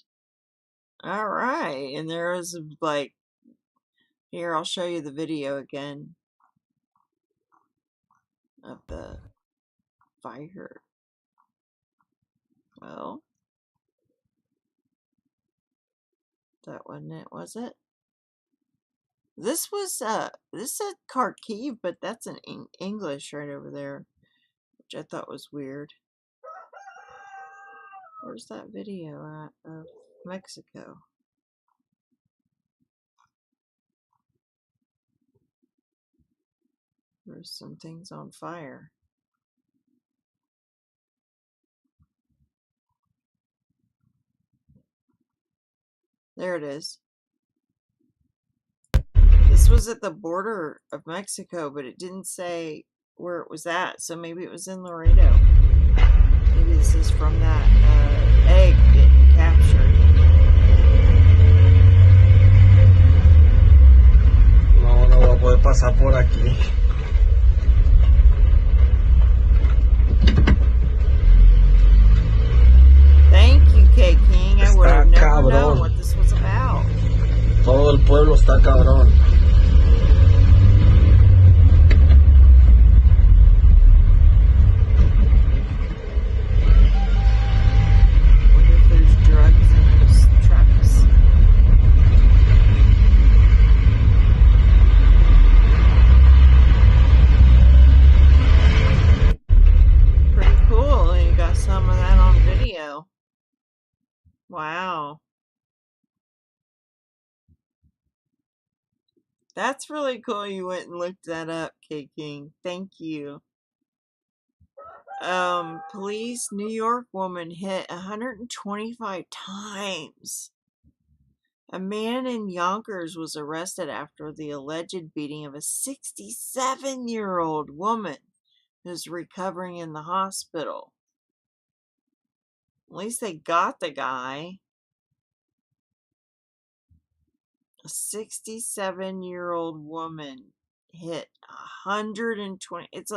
Alright, and there was like, here I'll show you the video again of the fire. Well, that wasn't it, was it? This was, this said Kharkiv, but that's in English right over there, which I thought was weird. Where's that video at of Mexico? There's some things on fire. There it is. This was at the border of Mexico, but it didn't say where it was at. So maybe it was in Laredo. Maybe this is from that egg getting captured. No voy a poder pasar por aquí. Thank you, K King. I would have never known what this was about. Todo el pueblo está cabrón. Wonder if there's drugs in those trucks. Pretty cool. You got some of that on video. Wow. That's really cool you went and looked that up, K King. Thank you. Police, New York woman hit 125 times. A man in Yonkers was arrested after the alleged beating of a 67-year-old woman who's recovering in the hospital. At least they got the guy. A 67-year-old woman hit 120. It's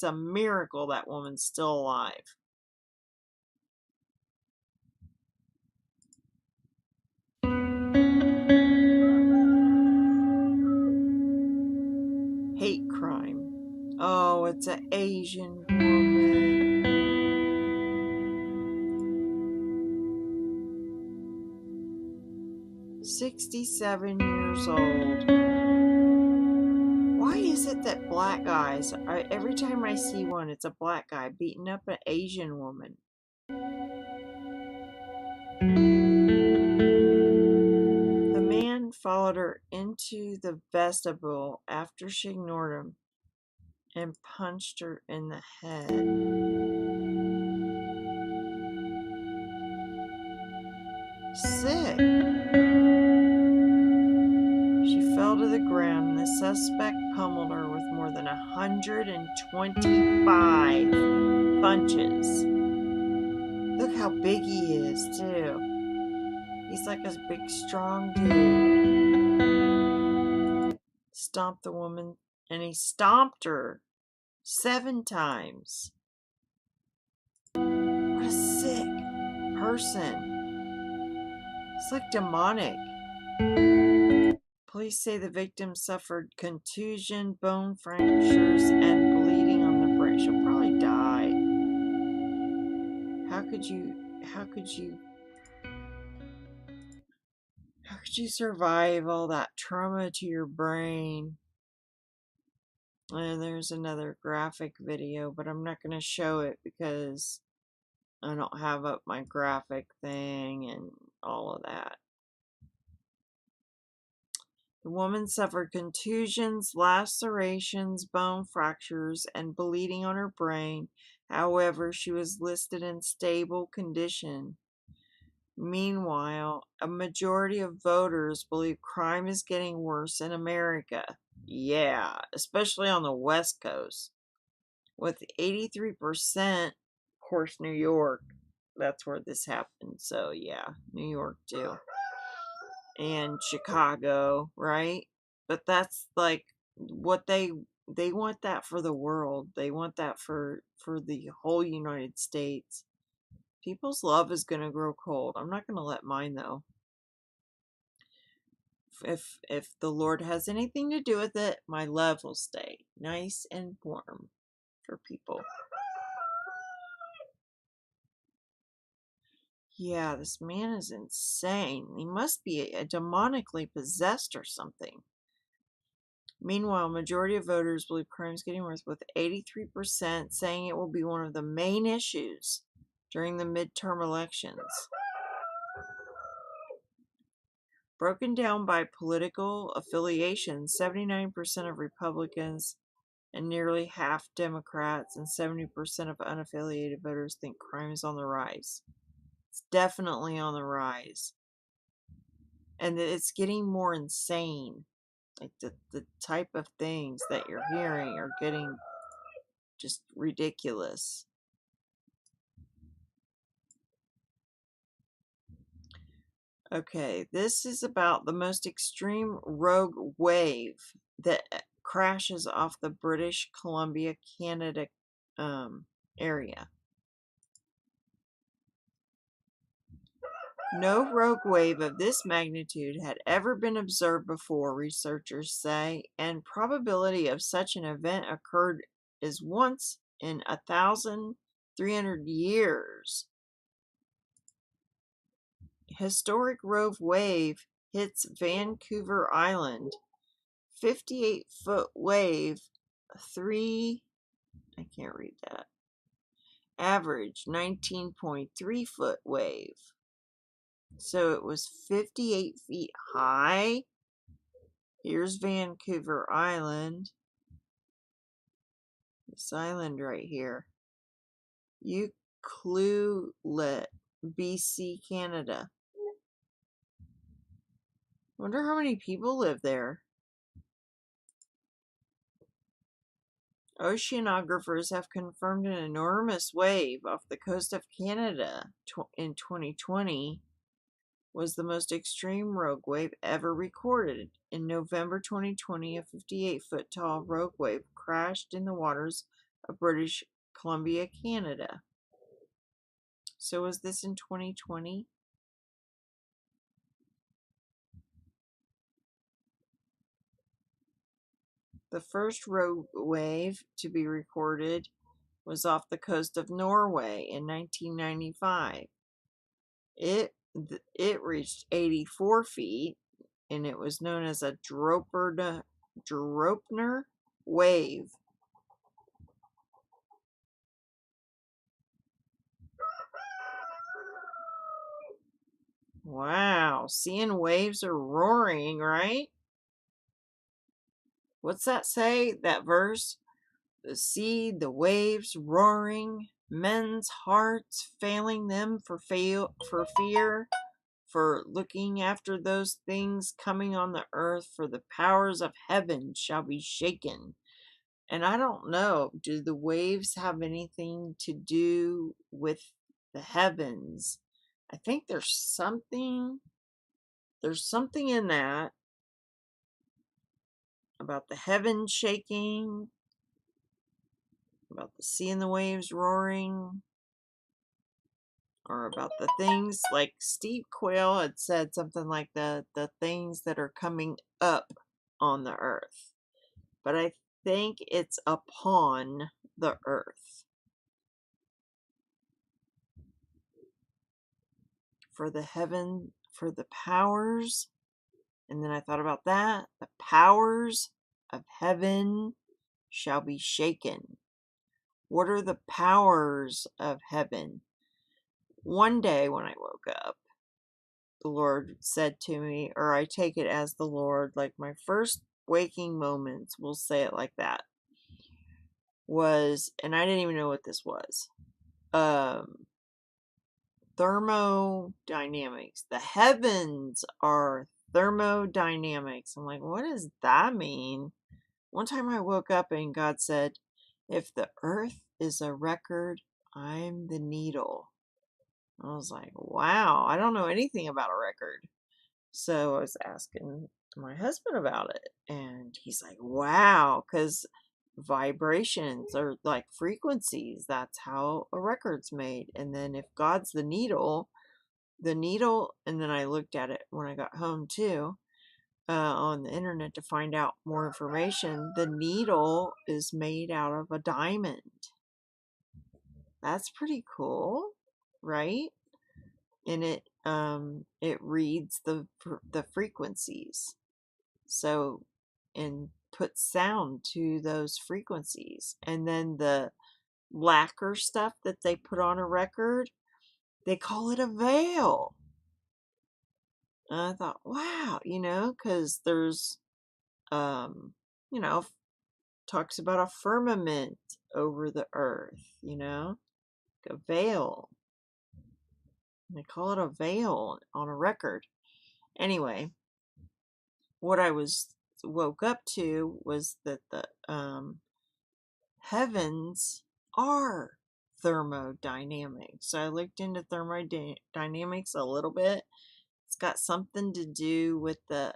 a miracle that woman's still alive. Hate crime. Oh, it's an Asian woman. 67 years old. Why is it that black guys, every time I see one, it's a black guy beating up an Asian woman? The man followed her into the vestibule after she ignored him and punched her in the head. Sick. She fell to the ground and the suspect pummeled her with more than 125 punches. Look how big he is, too. He's like a big, strong dude. Stomped the woman, and he stomped her 7 times. What a sick person. It's like demonic. Police say the victim suffered contusion, bone fractures, and bleeding on the brain. She'll probably die. How could you survive all that trauma to your brain? And there's another graphic video, but I'm not going to show it because I don't have up my graphic thing and all of that. The woman suffered contusions, lacerations, bone fractures, and bleeding on her brain. However, she was listed in stable condition. Meanwhile, a majority of voters believe crime is getting worse in America. Yeah, especially on the West Coast. With 83%, of course, New York, that's where this happened. So, yeah, New York too. And Chicago, right? But that's like what they want that for the world. They want that for the whole United States. People's love is going to grow cold. I'm not going to let mine, though. If the Lord has anything to do with it, my love will stay nice and warm for people. Yeah, this man is insane. He must be demonically possessed or something. Meanwhile, majority of voters believe crime is getting worse, with 83% saying it will be one of the main issues during the midterm elections. Broken down by political affiliation, 79% of Republicans and nearly half Democrats and 70% of unaffiliated voters think crime is on the rise. It's definitely on the rise. And it's getting more insane. Like the type of things that you're hearing are getting Just ridiculous. Okay, this is about the most extreme rogue wave that crashes off the British Columbia, Canada area. No rogue wave of this magnitude had ever been observed before, researchers say, and probability of such an event occurred is once in 1,300 years. Historic rogue wave hits Vancouver Island. 58-foot wave, I can't read that. Average 19.3 foot wave. So it was 58 feet high. Here's Vancouver Island. This island right here. Ucluelet, BC, Canada. Wonder how many people live there. Oceanographers have confirmed an enormous wave off the coast of Canada in 2020 was the most extreme rogue wave ever recorded. In November 2020, a 58-foot tall rogue wave crashed in the waters of British Columbia, Canada. So was this in 2020? The first rogue wave to be recorded was off the coast of Norway in 1995. It reached 84 feet, and it was known as a Dropner wave. Wow, seeing waves are roaring, right? What's that say? That verse? The sea, the waves roaring, men's hearts failing them for fear, for looking after those things coming on the earth, for the powers of heaven shall be shaken. And I don't know, do the waves have anything to do with the heavens? I think there's something in that about the heavens shaking, about the sea and the waves roaring, or about the things like Steve Quayle had said, something like the things that are coming up on the earth. But I think it's upon the earth. For the heaven, for the powers, and then I thought about that, the powers of heaven shall be shaken. What are the powers of heaven? One day when I woke up, the Lord said to me, or I take it as the Lord, like my first waking moments, we'll say it like that, was, and I didn't even know what this was, thermodynamics. The heavens are thermodynamics. I'm like, what does that mean? One time I woke up and God said, if the earth is a record, I'm the needle. I was like, wow, I don't know anything about a record. So I was asking my husband about it, and he's like, wow, because vibrations are like frequencies. That's how a record's made. And then if God's the needle, and then I looked at it when I got home too, on the internet to find out more information. The needle is made out of a diamond. That's pretty cool, right? And it reads the frequencies, so, and puts sound to those frequencies. And then the lacquer stuff that they put on a record, they call it a veil. And I thought, wow, because there's talks about a firmament over the earth, a veil. They call it a veil on a record. Anyway, what I woke up to was that the heavens are thermodynamics. So I looked into thermodynamics a little bit. It's got something to do with the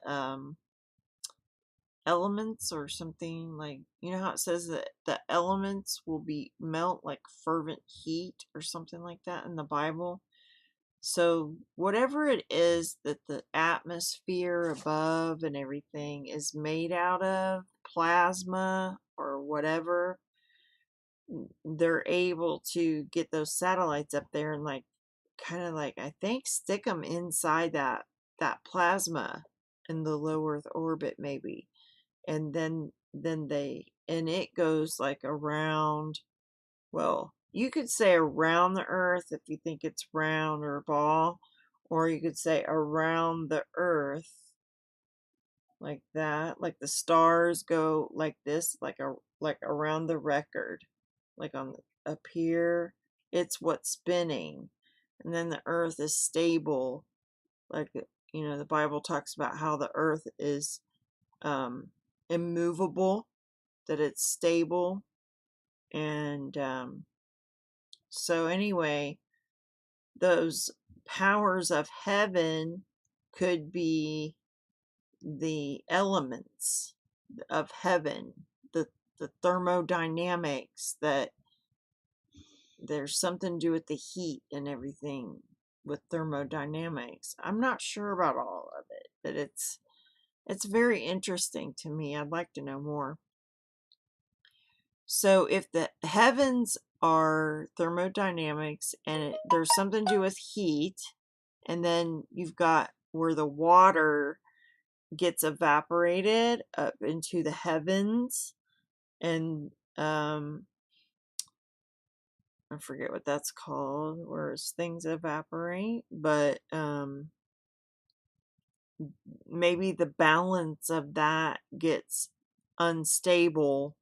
elements or something, like, you know how it says that the elements will be melt like fervent heat or something like that in the Bible. So whatever it is that the atmosphere above and everything is made out of, plasma or whatever, they're able to get those satellites up there and like kind of like, I think, stick them inside that plasma in the low Earth orbit maybe, and then it goes like around, well, you could say around the Earth if you think it's round or a ball, or you could say around the Earth like that, like the stars go like this, like around the record, like on up here, it's what's spinning, and then the Earth is stable, like, you know, the Bible talks about how the Earth is immovable, that it's stable, and so anyway, those powers of heaven could be the elements of heaven, the thermodynamics, that there's something to do with the heat and everything with thermodynamics. I'm not sure about all of it, but it's very interesting to me. I'd like to know more. So if the heavens are thermodynamics and there's something to do with heat, and then you've got where the water gets evaporated up into the heavens, and I forget what that's called, where things evaporate, but maybe the balance of that gets unstable.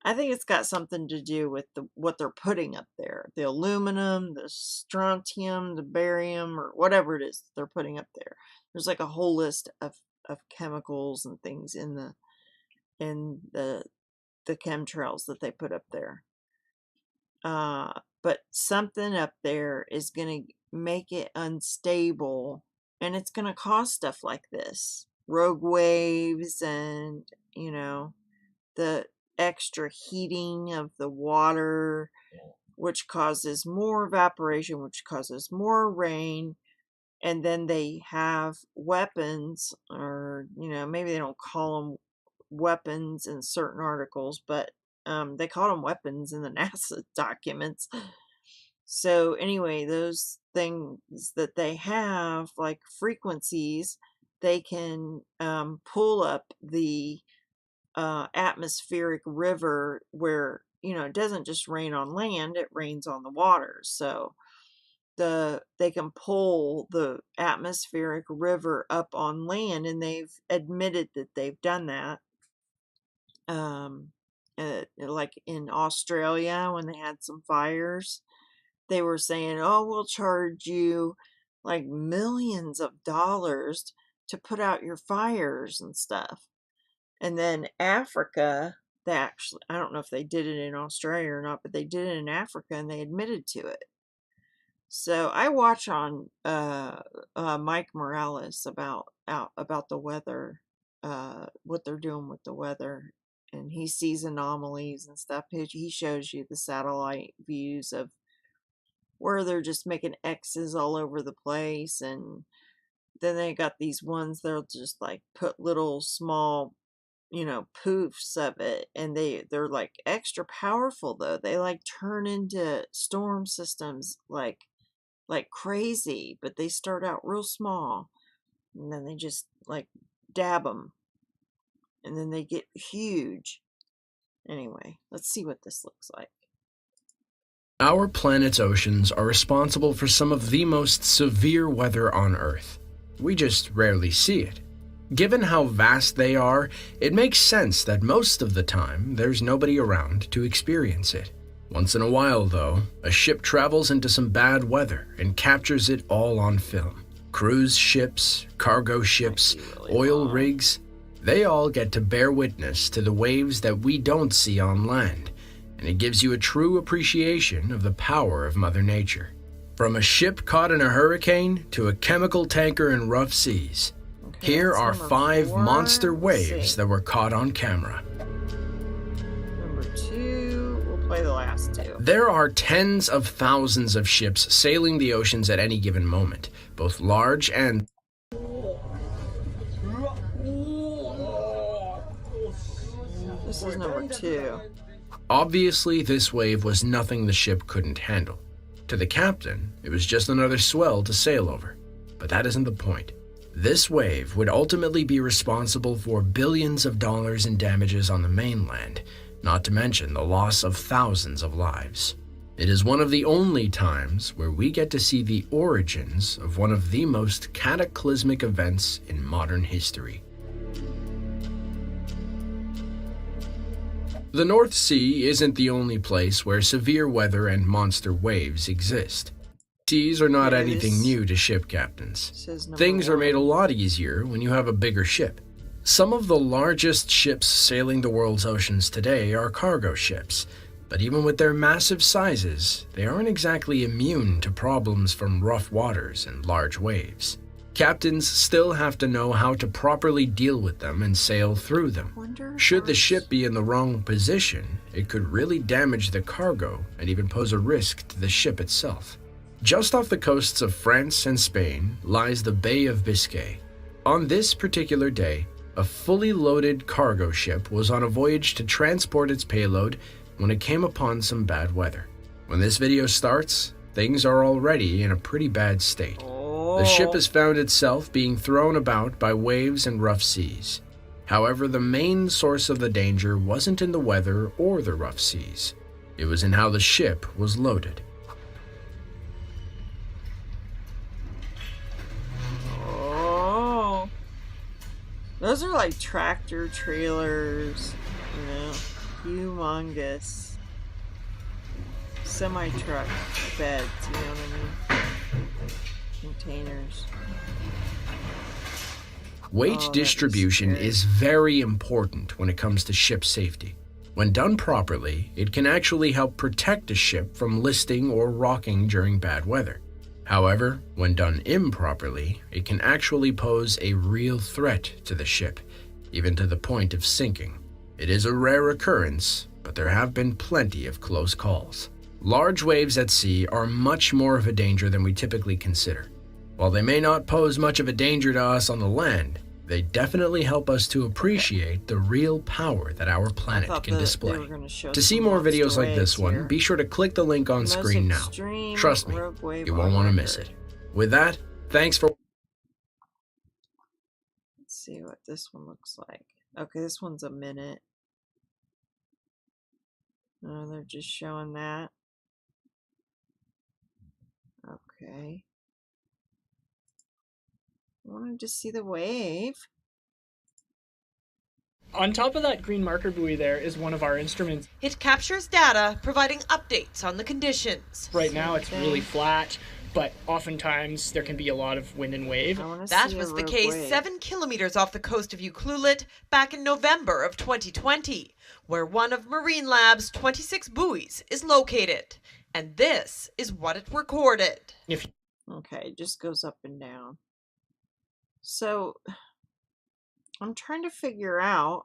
I think it's got something to do with what they're putting up there, the aluminum, the strontium, the barium, or whatever it is they're putting up there. There's like a whole list of chemicals and things in the chemtrails that they put up there. But something up there is going to make it unstable, and it's going to cause stuff like this, rogue waves, and, you know, the extra heating of the water, which causes more evaporation, which causes more rain. And then they have weapons, or, you know, maybe they don't call them weapons in certain articles, but they call them weapons in the NASA documents. So anyway, those things that they have, like frequencies, they can pull up the atmospheric river, where, you know, it doesn't just rain on land, it rains on the water. So they can pull the atmospheric river up on land, and they've admitted that they've done that. Like in Australia, when they had some fires, they were saying, oh, we'll charge you like millions of dollars to put out your fires and stuff. And then Africa, they actually, I don't know if they did it in Australia or not, but they did it in Africa, and they admitted to it. So I watch on Mike Morales about the weather, what they're doing with the weather, and he sees anomalies and stuff. He shows you the satellite views of where they're just making X's all over the place, and then they got these ones that'll just like put little small, you know, poofs of it, and they're like extra powerful though. They like turn into storm systems like crazy, but they start out real small, and then they just like dab them, and then they get huge. Anyway, let's see what this looks like. Our planet's oceans are responsible for some of the most severe weather on Earth. We just rarely see it. Given how vast they are, it makes sense that most of the time there's nobody around to experience it. Once in a while, though, a ship travels into some bad weather and captures it all on film. Cruise ships, cargo ships, oil rigs, they all get to bear witness to the waves that we don't see on land. and it gives you a true appreciation of the power of Mother Nature. From a ship caught in a hurricane to a chemical tanker in rough seas, here are 5 monster waves that were caught on camera. Number 2, we'll play the last 2. There are tens of thousands of ships sailing the oceans at any given moment, both large and... This is number 2. Obviously, this wave was nothing the ship couldn't handle. To the captain, it was just another swell to sail over. But that isn't the point. This wave would ultimately be responsible for billions of dollars in damages on the mainland, not to mention the loss of thousands of lives. It is one of the only times where we get to see the origins of one of the most cataclysmic events in modern history. The North Sea isn't the only place where severe weather and monster waves exist. Seas are not anything new to ship captains. Things are made a lot easier when you have a bigger ship. Some of the largest ships sailing the world's oceans today are cargo ships, but even with their massive sizes, they aren't exactly immune to problems from rough waters and large waves. Captains still have to know how to properly deal with them and sail through them. Should the ship be in the wrong position, it could really damage the cargo and even pose a risk to the ship itself. Just off the coasts of France and Spain lies the Bay of Biscay. On this particular day, a fully loaded cargo ship was on a voyage to transport its payload when it came upon some bad weather. When this video starts, things are already in a pretty bad state. The ship has found itself being thrown about by waves and rough seas. However, the main source of the danger wasn't in the weather or the rough seas. It was in how the ship was loaded. Oh, those are like tractor trailers, you know, humongous semi-truck beds, you know what I mean? Containers. Weight distribution is very important when it comes to ship safety. When done properly, it can actually help protect a ship from listing or rocking during bad weather. However, when done improperly, it can actually pose a real threat to the ship, even to the point of sinking. It is a rare occurrence, but there have been plenty of close calls. Large waves at sea are much more of a danger than we typically consider. While they may not pose much of a danger to us on the land, they definitely help us to appreciate the real power that our planet can display. To see more videos like this one, be sure to click the link on screen now. Trust me, you won't want to miss it. With that, thanks for... Let's see what this one looks like. Okay, this one's a minute. Oh, they're just showing that. Okay. I wanted to see the wave. On top of that green marker buoy there is one of our instruments. It captures data, providing updates on the conditions. Right now it's really flat, but oftentimes there can be a lot of wind and wave. That was the case 7 kilometers off the coast of Ucluelet back in November of 2020, where one of Marine Lab's 26 buoys is located. And this is what it recorded. Okay, it just goes up and down. So, I'm trying to figure out,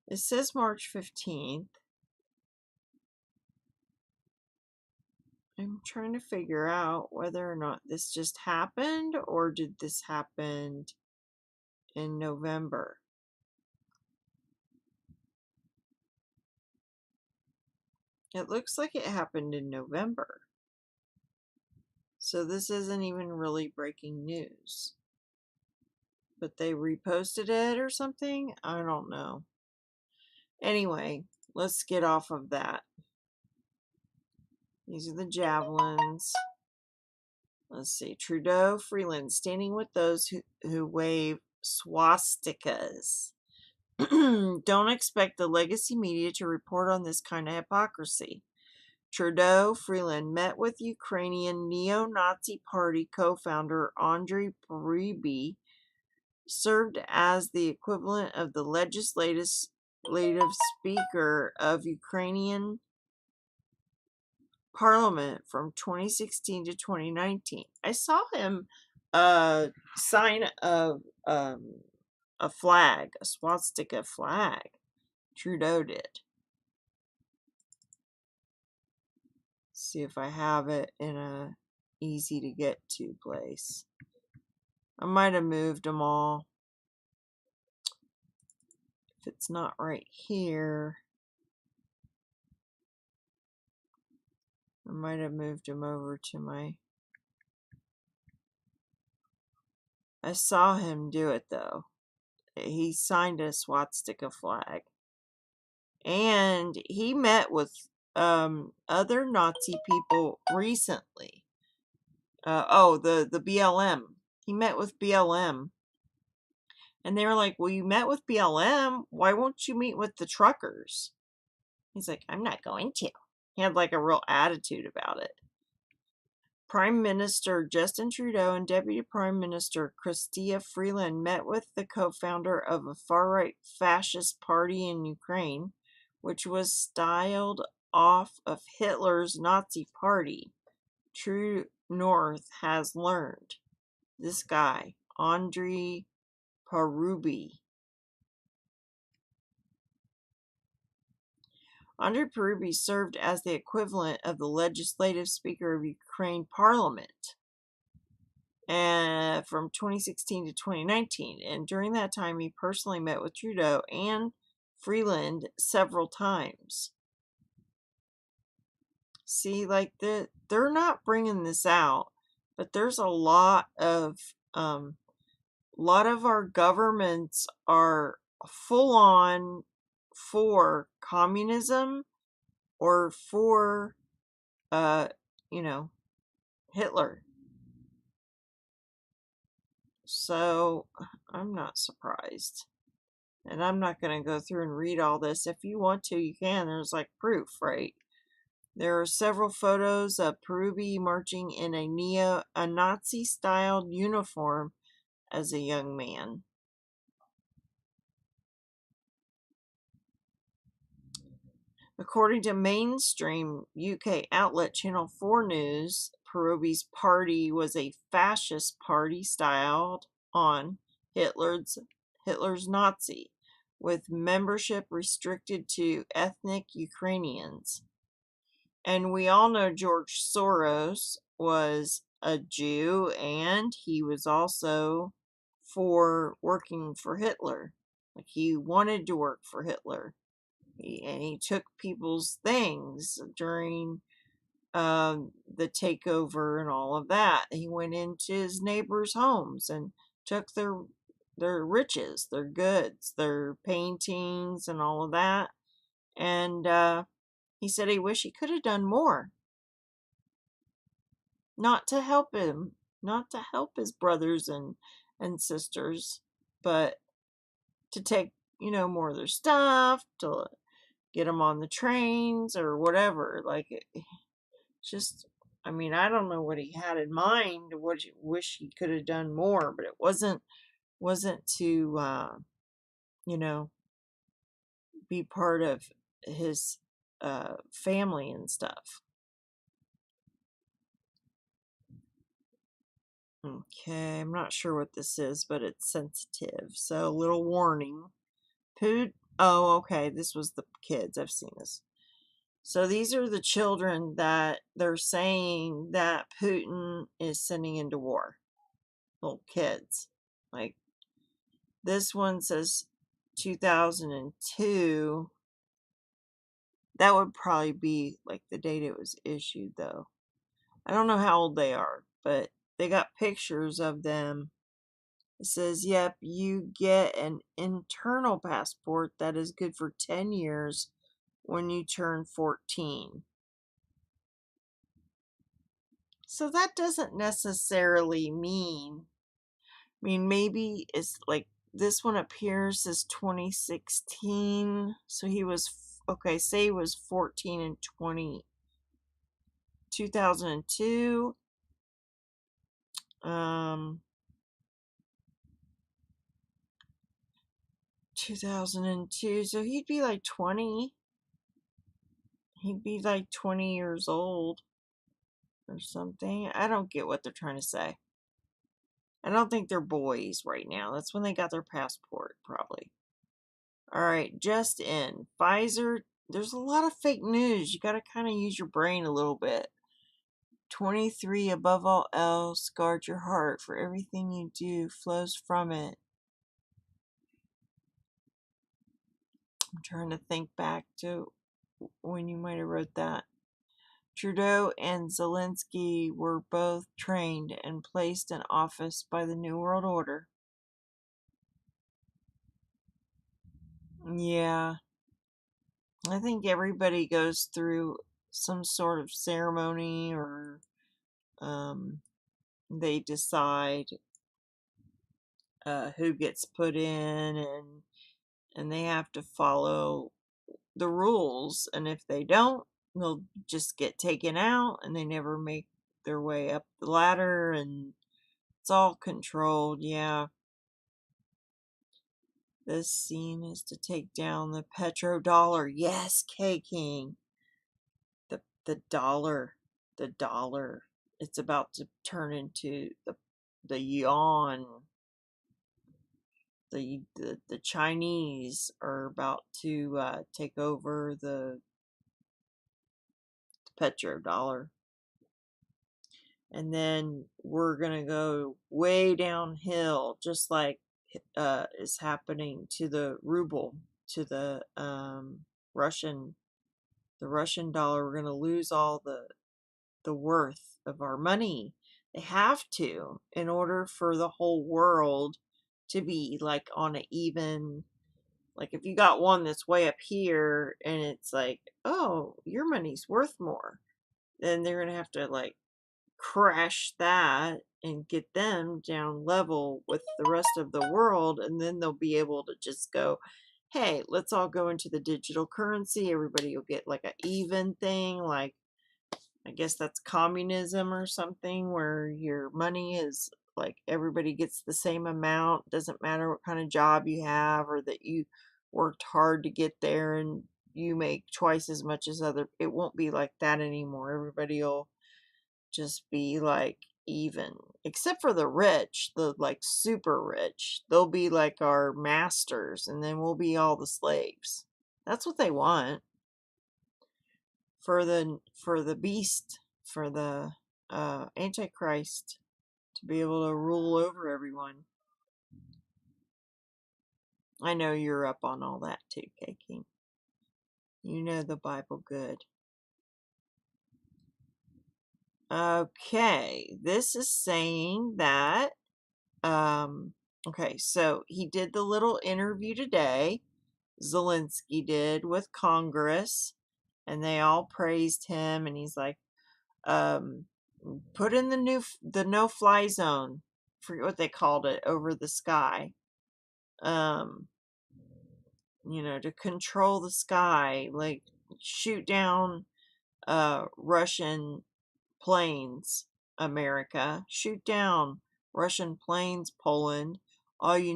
it says March 15th. I'm trying to figure out whether or not this just happened, or did this happen in November? It looks like it happened in November. So this isn't even really breaking news. But they reposted it or something? I don't know. Anyway, let's get off of that. These are the javelins. Let's see. Trudeau, Freeland, standing with those who wave swastikas. Don't expect the legacy media to report on this kind of hypocrisy. Trudeau, Freeland met with Ukrainian neo-Nazi party co-founder Andrei Ryby, served as the equivalent of the speaker of Ukrainian Parliament from 2016 to 2019. I saw him sign a flag, a swastika flag. Trudeau did. See if I have it in a easy to get to place. I might have moved them all. If it's not right here, I might have moved them over to my... I saw him do it though. He signed a swastika flag. And he met with other Nazi people recently. The BLM. He met with BLM. And they were like, well, you met with BLM. Why won't you meet with the truckers? He's like, I'm not going to. He had like a real attitude about it. Prime Minister Justin Trudeau and Deputy Prime Minister Chrystia Freeland met with the co-founder of a far-right fascist party in Ukraine, which was styled off of Hitler's Nazi party. True North has learned. This guy, Andrei Parubi. Andrei Parubi served as the equivalent of the legislative speaker of Ukraine Parliament from 2016 to 2019. And during that time, he personally met with Trudeau and Freeland several times. See, like they're not bringing this out, but there's a lot of our governments are full on for communism or for Hitler. So I'm not surprised. And I'm not going to go through and read all this. If you want to, you can. There's like proof, right? There are several photos of Parubi marching in a Nazi-styled uniform as a young man. According to mainstream UK outlet Channel 4 News, Parubi's party was a fascist party styled on Hitler's Nazi, with membership restricted to ethnic Ukrainians. And we all know George Soros was a Jew, and he was also for working for Hitler. Like, he wanted to work for Hitler. And he took people's things during the takeover and all of that. He went into his neighbors' homes and took their riches, their goods, their paintings and all of that. And he said he wished he could have done more. Not to help him, not to help his brothers and sisters, but to take, more of their stuff, to get them on the trains or whatever. Like, just, I don't know what he had in mind, what he wish he could have done more, but it wasn't to, be part of his family and stuff. Okay, I'm not sure what this is, but it's sensitive. So, little warning. Oh, okay, this was the kids. I've seen this. So these are the children that they're saying that Putin is sending into war. Little kids. Like, this one says 2002. That would probably be like the date it was issued, though. I don't know how old they are, but they got pictures of them. It says, yep, you get an internal passport that is good for 10 years when you turn 14. So that doesn't necessarily mean, maybe it's like this one appears as 2016. So he was, say he was 14 in 2002. 2002, so he'd be like 20. He'd be like 20 years old or something. I don't get what they're trying to say. I don't think they're boys right now. That's when they got their passport, probably. All right, just in. Pfizer, there's a lot of fake news. You got to kind of use your brain a little bit. 23, above all else, guard your heart, for everything you do flows from it. I'm trying to think back to when you might have wrote that. Trudeau and Zelensky were both trained and placed in office by the New World Order. Yeah. I think everybody goes through some sort of ceremony, or they decide who gets put in, and they have to follow the rules, and if they don't, they'll just get taken out, and they never make their way up the ladder, and it's all controlled. Yeah. This scene is to take down the petrodollar. Yes, K-King. The dollar. The dollar. It's about to turn into the yuan. The Chinese are about to take over the petrodollar. And then we're going to go way downhill, just like is happening to the ruble, to the Russian dollar. We're going to lose all the worth of our money. They have to, in order for the whole world to be like on an even, like if you got one that's way up here and it's like, oh, your money's worth more, then they're going to have to like crash that and get them down level with the rest of the world, and then they'll be able to just go, hey, let's all go into the digital currency. Everybody will get like an even thing, like I guess that's communism or something, where your money is like everybody gets the same amount. Doesn't matter what kind of job you have, or that you worked hard to get there and you make twice as much as other. It won't be like that anymore. Everybody will just be like even, except for the rich, the like super rich. They'll be like our masters, and then we'll be all the slaves. That's what they want. For the beast, for the Antichrist, to be able to rule over everyone. I know you're up on all that too, K-King. You know the Bible good. Okay, this is saying that, okay, so he did the little interview today, Zelensky did, with Congress, and they all praised him, and he's like, put in the no-fly zone, forget what they called it, over the sky, to control the sky, like shoot down Russian planes, America, shoot down Russian planes, Poland, all you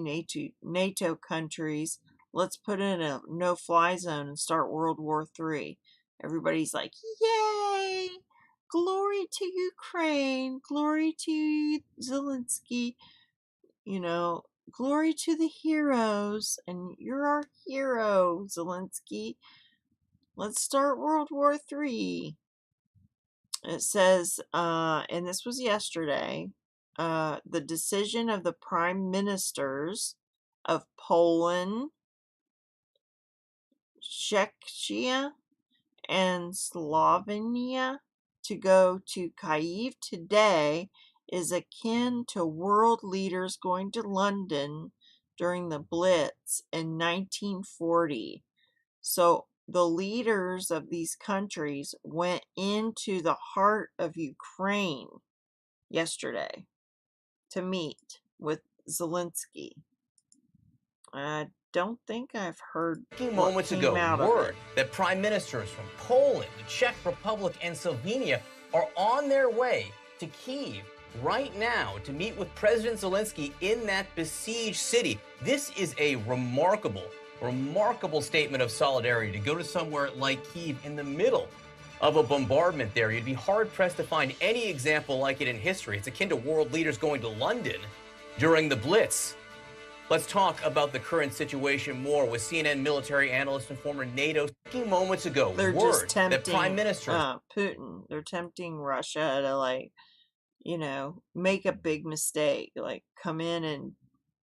NATO countries, let's put in a no-fly zone and start World War III. Everybody's like, yay! Glory to Ukraine, glory to Zelensky, glory to the heroes, and you're our hero, Zelensky. Let's start World War III. It says, and this was yesterday, the decision of the prime ministers of Poland, Czechia, and Slovenia to go to Kyiv today is akin to world leaders going to London during the Blitz in 1940. So the leaders of these countries went into the heart of Ukraine yesterday to meet with Zelensky. I don't think I've heard moments ago word that prime ministers from Poland, the Czech Republic, and Slovenia are on their way to Kyiv right now to meet with President Zelensky in that besieged city. This is a remarkable statement of solidarity to go to somewhere like Kyiv in the middle of a bombardment there. You'd be hard-pressed to find any example like it in history. It's akin to world leaders going to London during the Blitz. Let's talk about the current situation more with CNN military analyst and former NATO moments ago. They're Word just tempting that Prime Minister Putin. They're tempting Russia to, like, you know, make a big mistake, like come in and,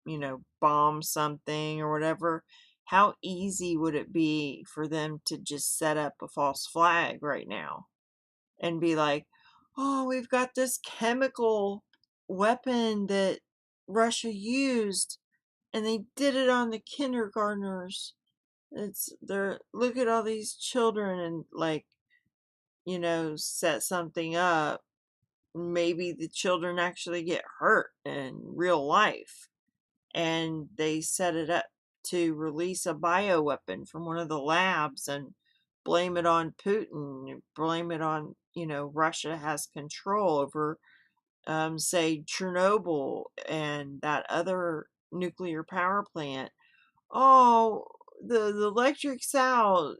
you know, bomb something or whatever. How easy would it be for them to just set up a false flag right now and be like, oh, we've got this chemical weapon that Russia used and they did it on the kindergartners. Look at all these children, and, like, you know, set something up. Maybe the children actually get hurt in real life, and they set it up to release a bioweapon from one of the labs and blame it on Putin, blame it on, you know, Russia has control over, say, Chernobyl and that other nuclear power plant. Oh, the electric's out.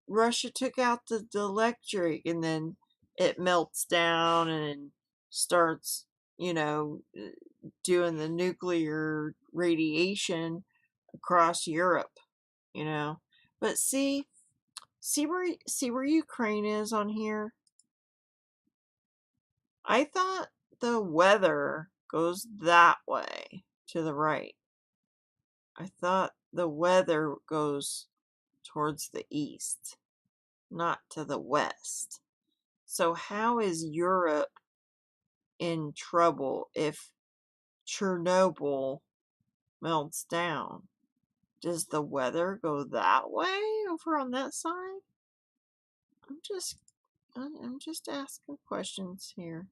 Russia took out the electric, and then it melts down and starts, you know, doing the nuclear radiation across Europe, you know. But see where Ukraine is on here? I thought the weather goes that way to the right. I thought the weather goes towards the east, not to the west. So how is Europe in trouble if Chernobyl melts down? Does the weather go that way over on that side? I'm just asking questions here.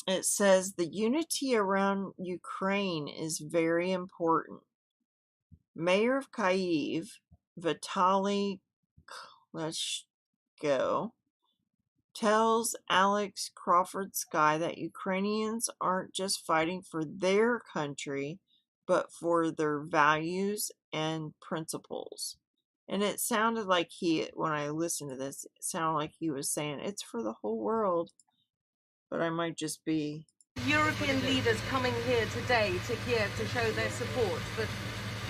It says the unity around Ukraine is very important. Mayor of Kyiv, Vitaly Klitschko, tells Alex Crawford Sky that Ukrainians aren't just fighting for their country, but for their values and principles. And it sounded like when I listened to this, it sounded like he was saying it's for the whole world. But I might just be... European leaders coming here today to Kiev to show their support, but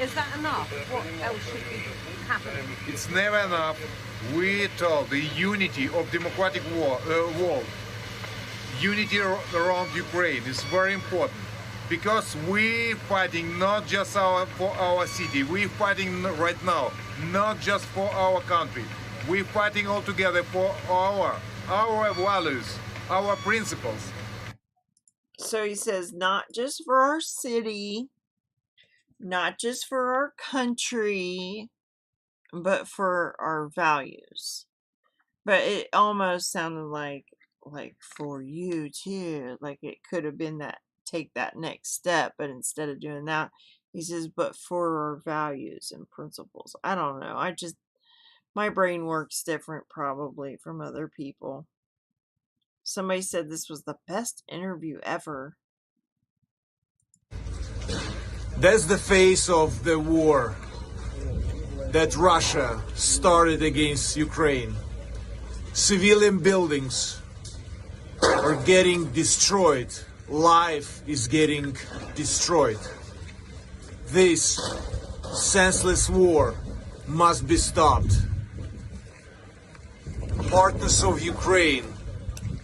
is that enough? What else should be happening? It's never enough. We told the unity of democratic world, unity around Ukraine is very important, because we're fighting not just for our city, we're fighting right now not just for our country, we're fighting all together for our values, our principles. So he says not just for our city, not just for our country, but for our values. But it almost sounded like for you too, like it could have been that, take that next step, but instead of doing that, he says, but for our values and principles. I don't know. My brain works different probably from other people. Somebody said this was the best interview ever. That's the face of the war that Russia started against Ukraine. Civilian buildings are getting destroyed. Life is getting destroyed. This senseless war must be stopped. Partners of Ukraine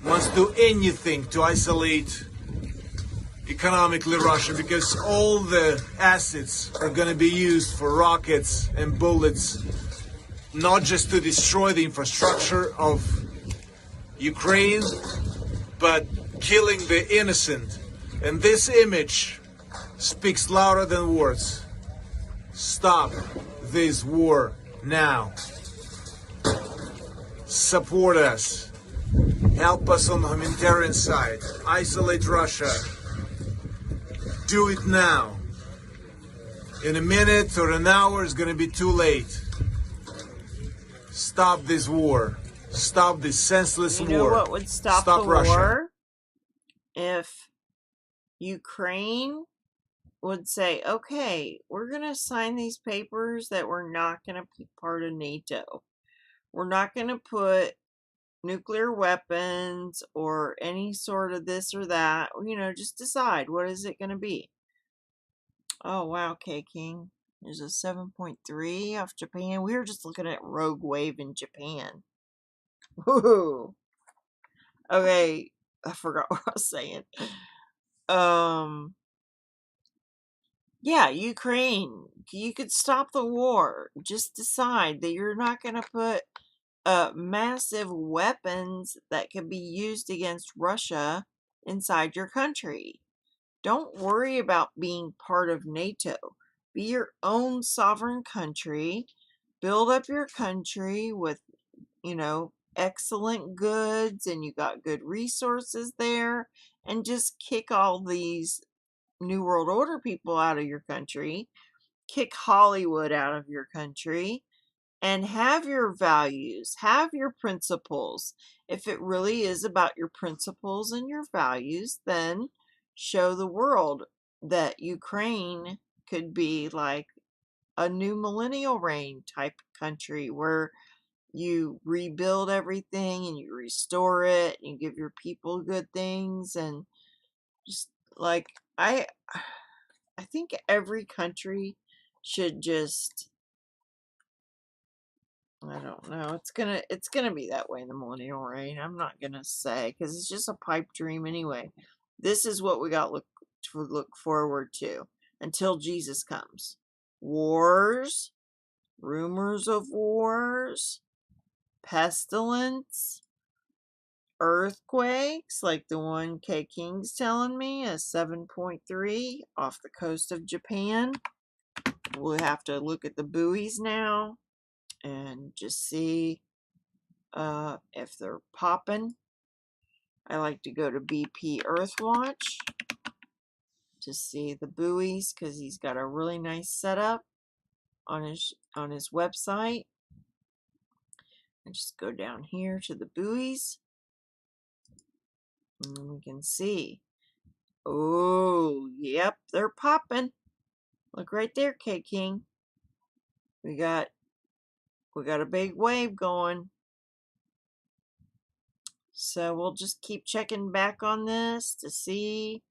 must do anything to isolate economically Russia, because all the assets are going to be used for rockets and bullets, not just to destroy the infrastructure of Ukraine, but killing the innocent. And this image speaks louder than words. Stop this war now. Support us. Help us on the humanitarian side. Isolate Russia. Do it now. In a minute or an hour, it's going to be too late. Stop this war. Stop this senseless You know war. what would stop the Russia. war? If Ukraine would say, okay, we're going to sign these papers that we're not going to be part of NATO. We're not going to put nuclear weapons or any sort of this or that. You know, just decide, what is it going to be? Oh, wow, K-King. There's a 7.3 off Japan. We were just looking at Rogue Wave in Japan. Woohoo! Okay, I forgot what I was saying. Yeah, Ukraine. You could stop the war. Just decide that you're not going to put massive weapons that can be used against Russia inside your country. Don't worry about being part of NATO. Be your own sovereign country. Build up your country with, you know, excellent goods, and you got good resources there, and just kick all these New World Order people out of your country, kick Hollywood out of your country, and have your values, have your principles. If it really is about your principles and your values, then show the world that Ukraine could be like a new millennial reign type country where you rebuild everything and you restore it and you give your people good things, and just like I think every country should just, I don't know, it's gonna be that way in the millennial reign. I'm not gonna say, because it's just a pipe dream anyway. This is what we got to look forward to until Jesus comes. Wars, rumors of wars, pestilence, earthquakes like the one K King's telling me, a 7.3 off the coast of Japan. We'll have to look at the buoys now and just see if they're popping. I like to go to BP Earthwatch to see the buoys because he's got a really nice setup on his website. I just go down here to the buoys and we can see. Oh, yep, they're popping. Look right there, K King. We got a big wave going. So we'll just keep checking back on this to see,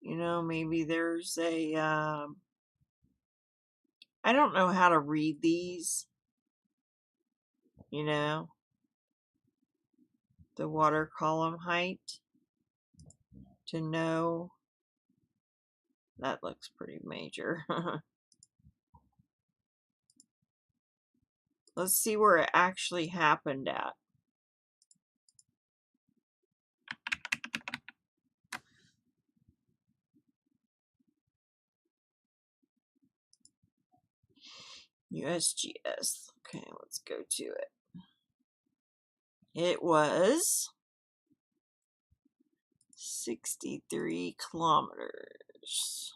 you know, maybe there's a, I don't know how to read these, you know, the water column height to know. That looks pretty major. Let's see where it actually happened at. USGS. Okay, let's go to it. It was 63 kilometers.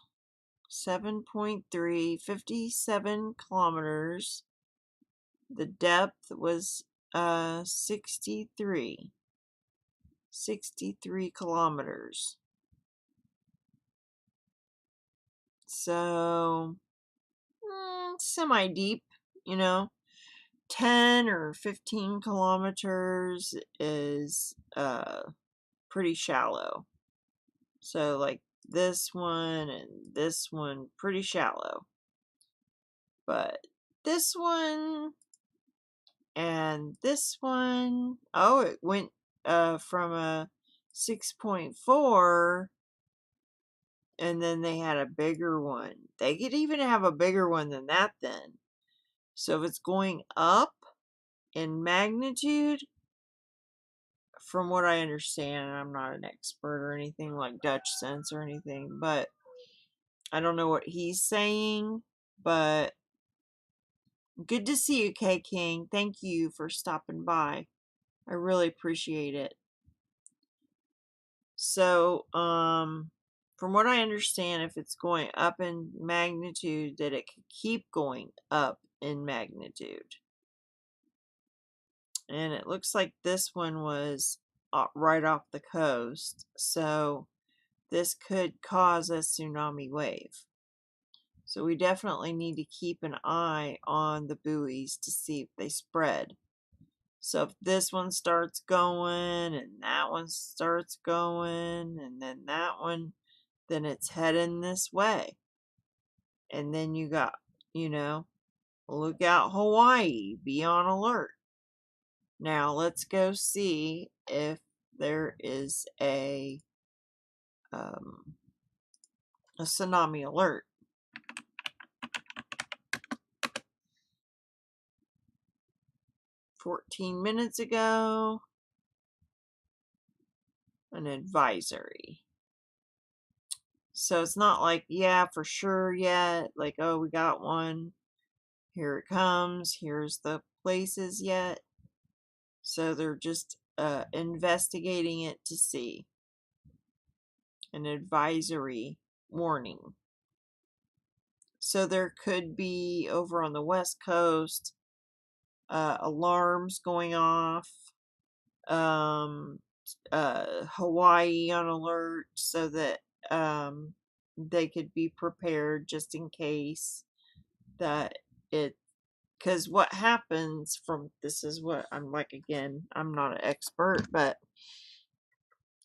7.3, 57 kilometers. The depth was 63 kilometers. So semi-deep, you know. 10 or 15 kilometers is pretty shallow. So like this one and this one, pretty shallow. But this one and this one, oh, it went from a 6.4, and then they had a bigger one. They could even have a bigger one than that then. So if it's going up in magnitude, from what I understand, and I'm not an expert or anything like Dutch sense or anything, but I don't know what he's saying, but good to see you, K King. Thank you for stopping by. I really appreciate it. So, from what I understand, if it's going up in magnitude, that it can keep going up in magnitude. And it looks like this one was right off the coast. So this could cause a tsunami wave. So we definitely need to keep an eye on the buoys to see if they spread. So if this one starts going and that one starts going and then that one, then it's heading this way. And then you got, look out Hawaii, be on alert. Now let's go see if there is a tsunami alert. "14 minutes ago, an advisory." So it's not like, yeah, for sure yet. Like, oh, we got one. Here it comes. Here's the places yet. So they're just investigating it to see. An advisory warning. So there could be over on the West Coast alarms going off. Hawaii on alert so that they could be prepared just in case that because what happens this is what I'm like, again, I'm not an expert, but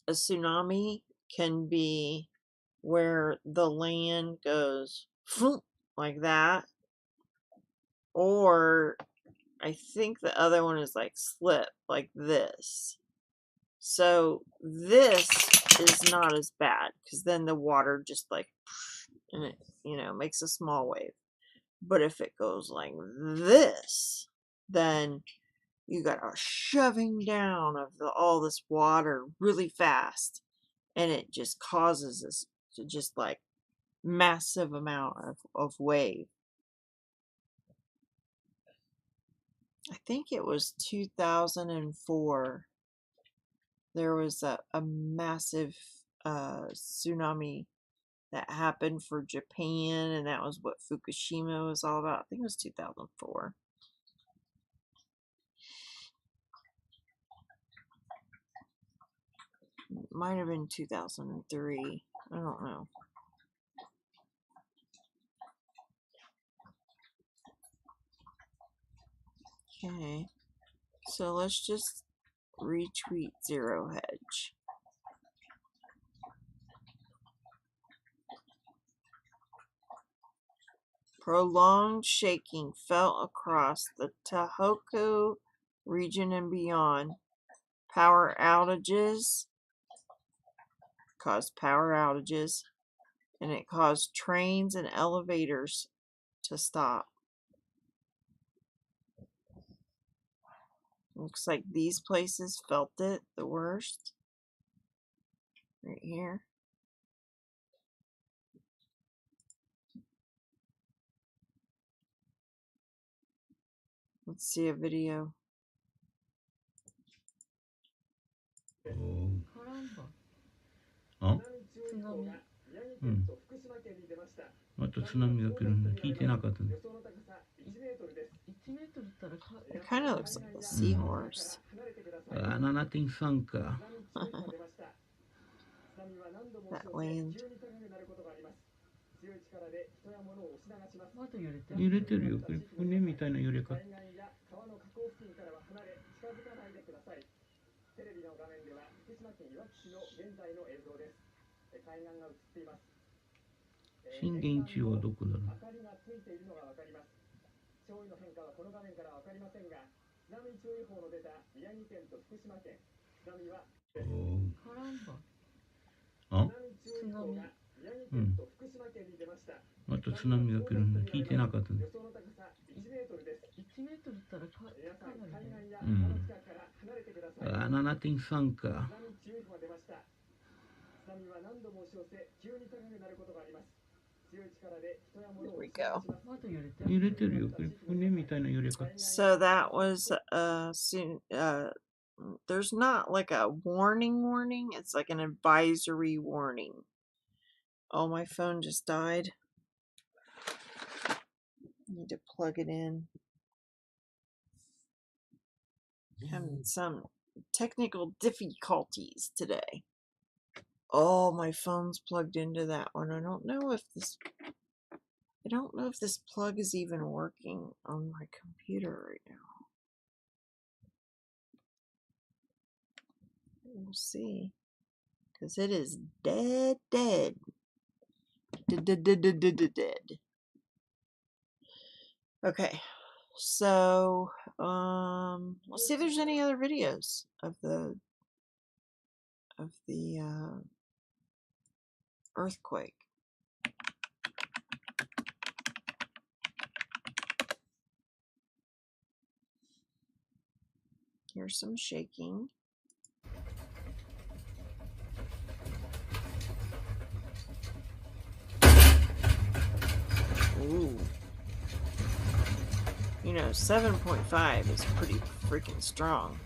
a tsunami can be where the land goes like that, or I think the other one is like slip like this. So this is not as bad because then the water just like, and it, makes a small wave. But if it goes like this, then you got a shoving down of all this water really fast, and it just causes this to just like massive amount of wave. I think it was 2004. There was a massive tsunami that happened for Japan, and that was what Fukushima was all about. I think it was 2004. Might have been 2003. I don't know. Okay. So let's just retweet Zero Hedge. Prolonged shaking felt across the Tohoku region and beyond. Power outages caused power outages, and it caused trains and elevators to stop. Looks like these places felt it the worst. Right here. Let's see a video.あうん。また津波が来るんだ。聞いてなかったね。It kind of looks like a seahorse. あ、7.3か。That land. 揺れてるよ。船みたいな揺れ方。テレビの画面では福島県いわき市の現在の映像です。海岸が映っています。震源地はどこだろう。明かりがついているのがわかります。潮位の変化はこの画面からわかりませんが、津波注意報の出た宮城県と福島県、津波はあ、津波注意報が宮城県と福島県に出ました。また津波が来るんだ。聞いてなかったね。予想の高さ1メートルです。1メートルったら皆さん海岸やうん。あ、7.3か。津波注意報が出ました。津波は何度も押し寄せ、急に高くなることがあります。強い力で人や物を押し出します。揺れてるよ。船みたいな揺れ方。So that was soon. There's not like a warning. It's like an advisory warning. Oh, my phone just died. Need to plug it in. Having some technical difficulties today. Oh, my phone's plugged into that one. I don't know if this plug is even working on my computer right now. We'll see. Because it is dead. Dead. Okay. So, let's see if there's any other videos of the earthquake. Here's some shaking. Ooh. You know, 7.5 is pretty freaking strong.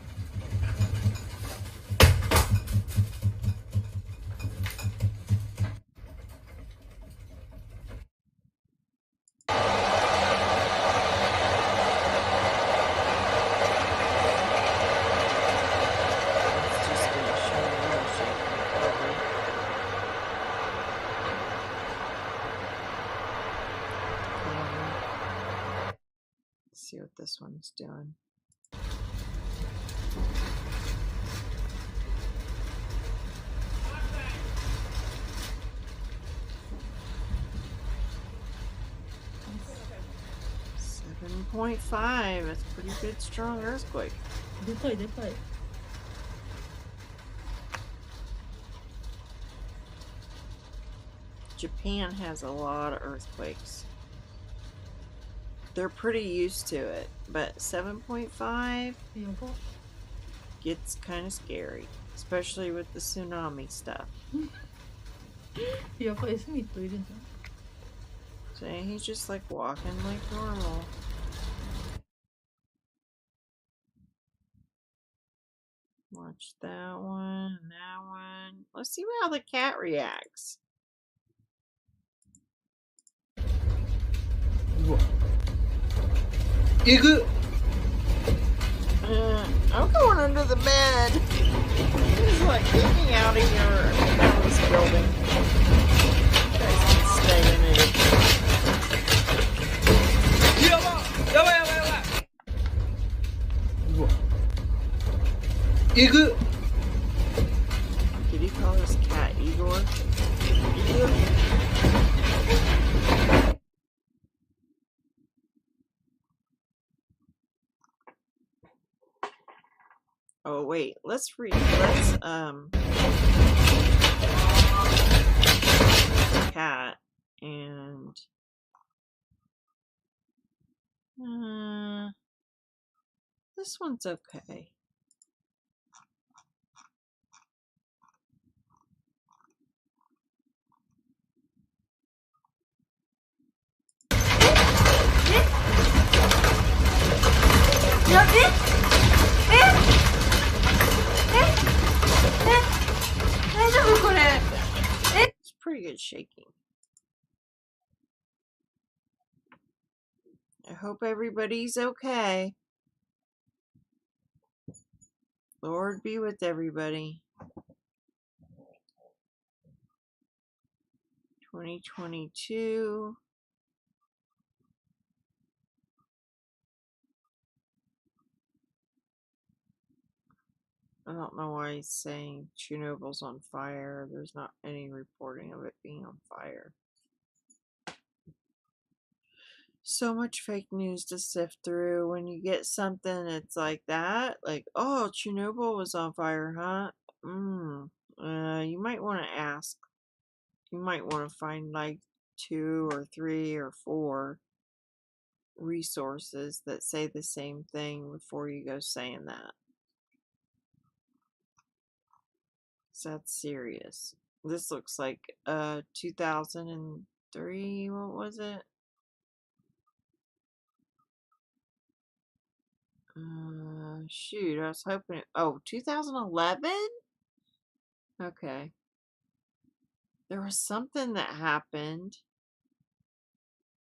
See what this one's doing. .5. That's a pretty good, strong earthquake. Japan has a lot of earthquakes. They're pretty used to it, but 7.5 gets kind of scary, especially with the tsunami stuff. So he's just like walking like normal. Watch that one and that one. Let's see how the cat reacts. I'm going under the bed. He's like, get me out of here, out of this building. You guys can stay in it. Did he call his cat Igor? Igor? Oh wait, let's cat and this one's okay. It's pretty good shaking. I hope everybody's okay. Lord be with everybody. 2022. I don't know why he's saying Chernobyl's on fire. There's not any reporting of it being on fire. So much fake news to sift through. When you get something that's like that, like, oh, Chernobyl was on fire, huh? You might want to ask. You might want to find like 2 or 3 or 4 resources that say the same thing before you go saying that. So that's serious. This looks like 2003. What was it? Shoot, I was hoping. 2011? Okay. There was something that happened.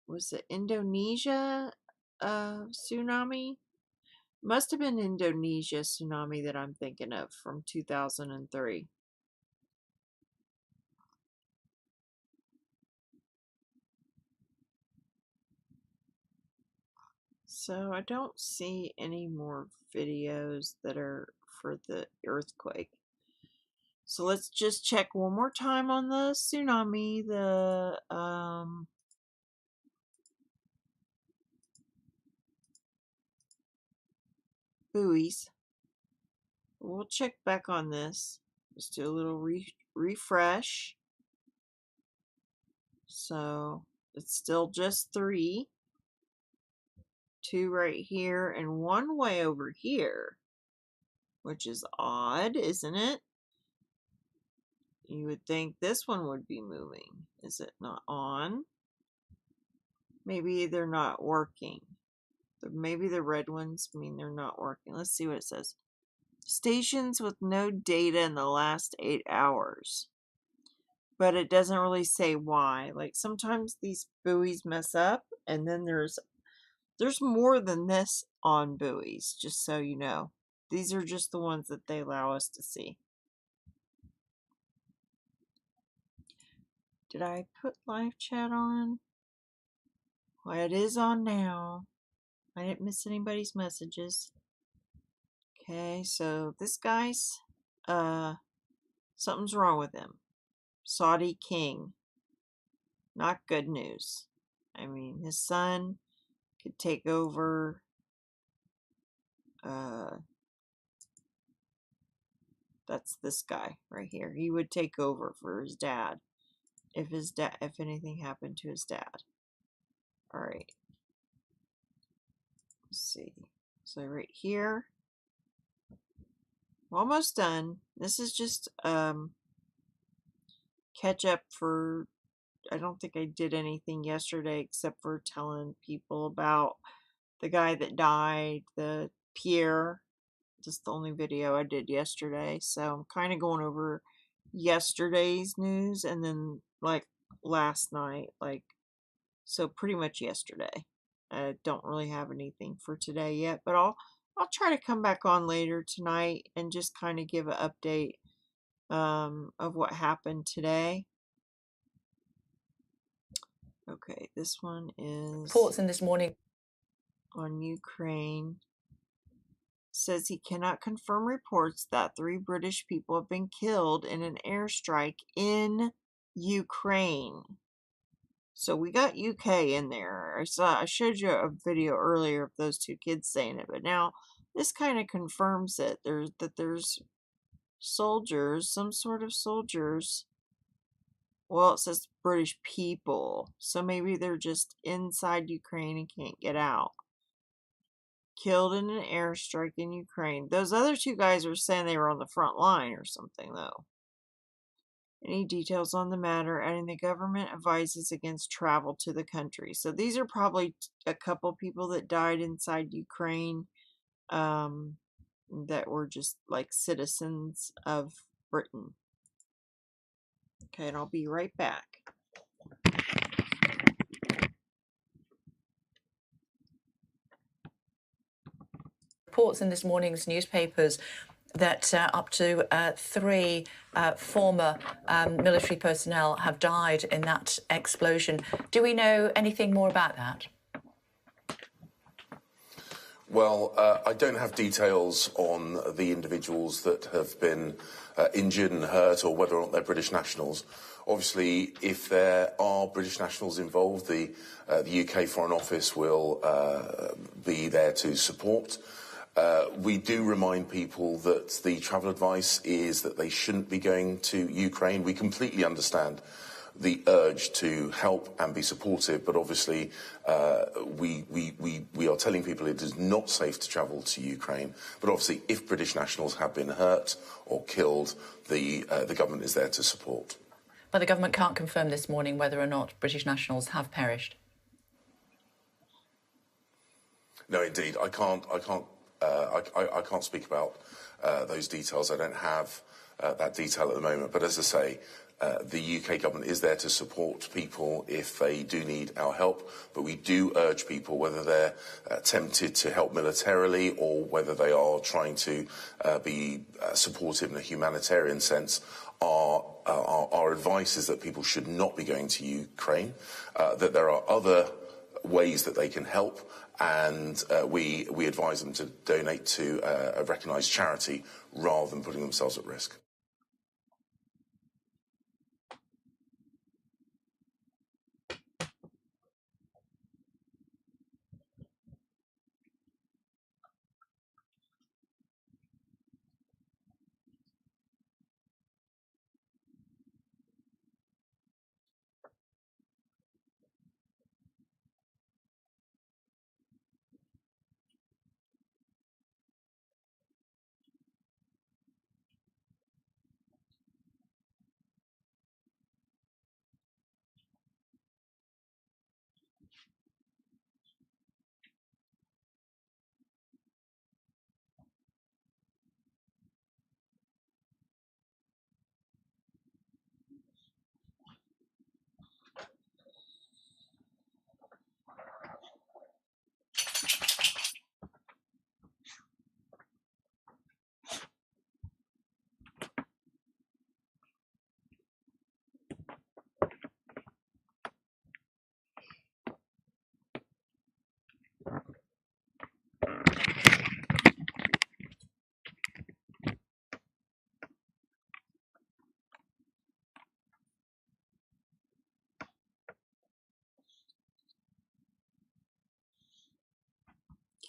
Was it Indonesia tsunami? Must have been Indonesia tsunami that I'm thinking of from 2003. So I don't see any more videos that are for the earthquake. So let's just check one more time on the tsunami, the buoys. We'll check back on this. Just do a little refresh. So it's still just 3. 2 right here and 1 way over here, which is odd, isn't it? You would think this one would be moving. Is it not on? Maybe they're not working. Maybe the red ones mean they're not working. Let's see what it says. Stations with no data in the last 8 hours. But it doesn't really say why. Like sometimes these buoys mess up, and then there's more than this on buoys, just so you know. These are just the ones that they allow us to see. Did I put live chat on? Well, it is on now. I didn't miss anybody's messages. Okay, so this guy's, something's wrong with him. Saudi king. Not good news. I mean, his son could take over, that's this guy right here. He would take over for his dad if anything happened to his dad. All right. Let's see. So right here, we're almost done. This is just catch up for. I don't think I did anything yesterday except for telling people about the guy that died, the Pierre. Just the only video I did yesterday. So I'm kind of going over yesterday's news and then like last night, so pretty much yesterday. I don't really have anything for today yet, but I'll try to come back on later tonight and just kind of give an update of what happened today. Okay, this one is Reports in this morning on Ukraine. Says he cannot confirm reports that 3 British people have been killed in an airstrike in Ukraine. So we got UK in there. I showed you a video earlier of those 2 kids saying it, but now this kind of confirms it. There's soldiers, some sort of soldiers. Well, it says British people, so maybe they're just inside Ukraine and can't get out. Killed in an airstrike in Ukraine. Those other 2 guys were saying they were on the front line or something, though. Any details on the matter, adding the government advises against travel to the country. So these are probably a couple people that died inside Ukraine that were just like citizens of Britain. Okay, and I'll be right back. reports in this morning's newspapers that up to 3 former military personnel have died in that explosion. Do we know anything more about that? Well, I don't have details on the individuals that have been injured and hurt or whether or not they're British nationals. Obviously, if there are British nationals involved, the UK Foreign Office will be there to support. We do remind people that the travel advice is that they shouldn't be going to Ukraine. We completely understand the urge to help and be supportive, but obviously we are telling people it is not safe to travel to Ukraine. But obviously, if British nationals have been hurt or killed, the government is there to support. But the government can't confirm this morning whether or not British nationals have perished. No, indeed, I can't speak about those details. I don't have that detail at the moment. But as I say, the UK government is there to support people if they do need our help, but we do urge people, whether they're tempted to help militarily or whether they are trying to be supportive in a humanitarian sense, our advice is that people should not be going to Ukraine, that there are other ways that they can help, and we advise them to donate to a recognised charity rather than putting themselves at risk.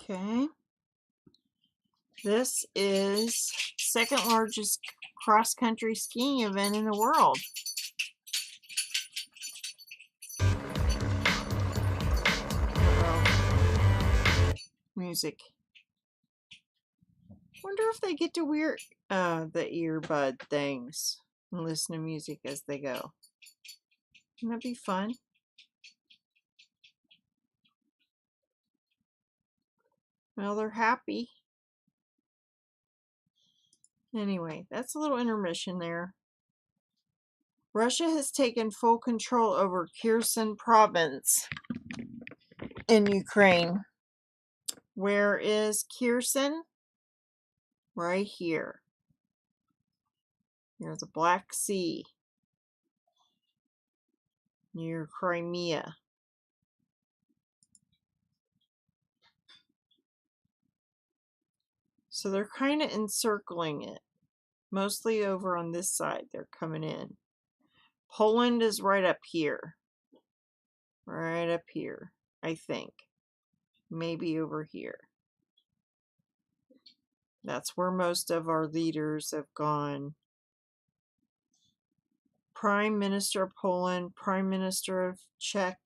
Okay. This is second largest cross-country skiing event in the world. Music. Wonder if they get to wear the earbud things and listen to music as they go. Wouldn't that be fun? Well, they're happy. Anyway, that's a little intermission there. Russia has taken full control over Kherson province in Ukraine. Where is Kherson? Right here. Near the Black Sea. Near Crimea. So they're kind of encircling it. Mostly over on this side. They're coming in. Poland is right up here. Right up here, I think. Maybe over here. That's where most of our leaders have gone. Prime Minister of Poland, Prime Minister of Czech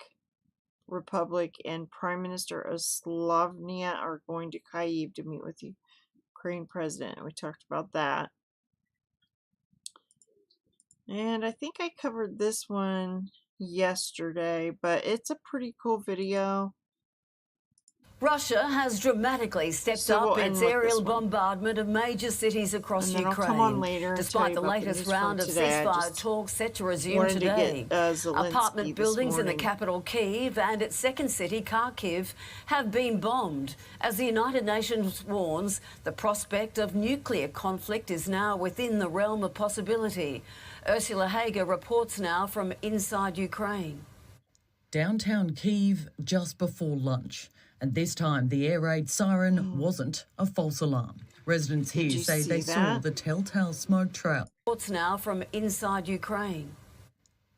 Republic, and Prime Minister of Slovenia are going to Kyiv to meet with the Ukraine president. We talked about that. And I think I covered this one yesterday, but it's a pretty cool video. Russia has dramatically stepped up its aerial bombardment of major cities across Ukraine, despite the latest round of ceasefire talks set to resume today. Apartment buildings in the capital Kyiv and its second city, Kharkiv, have been bombed. As the United Nations warns, the prospect of nuclear conflict is now within the realm of possibility. Ursula Hager reports now from inside Ukraine. Downtown Kyiv just before lunch. And this time, the air raid siren wasn't a false alarm. Residents here say they saw the telltale smoke trail. Reports now from inside Ukraine.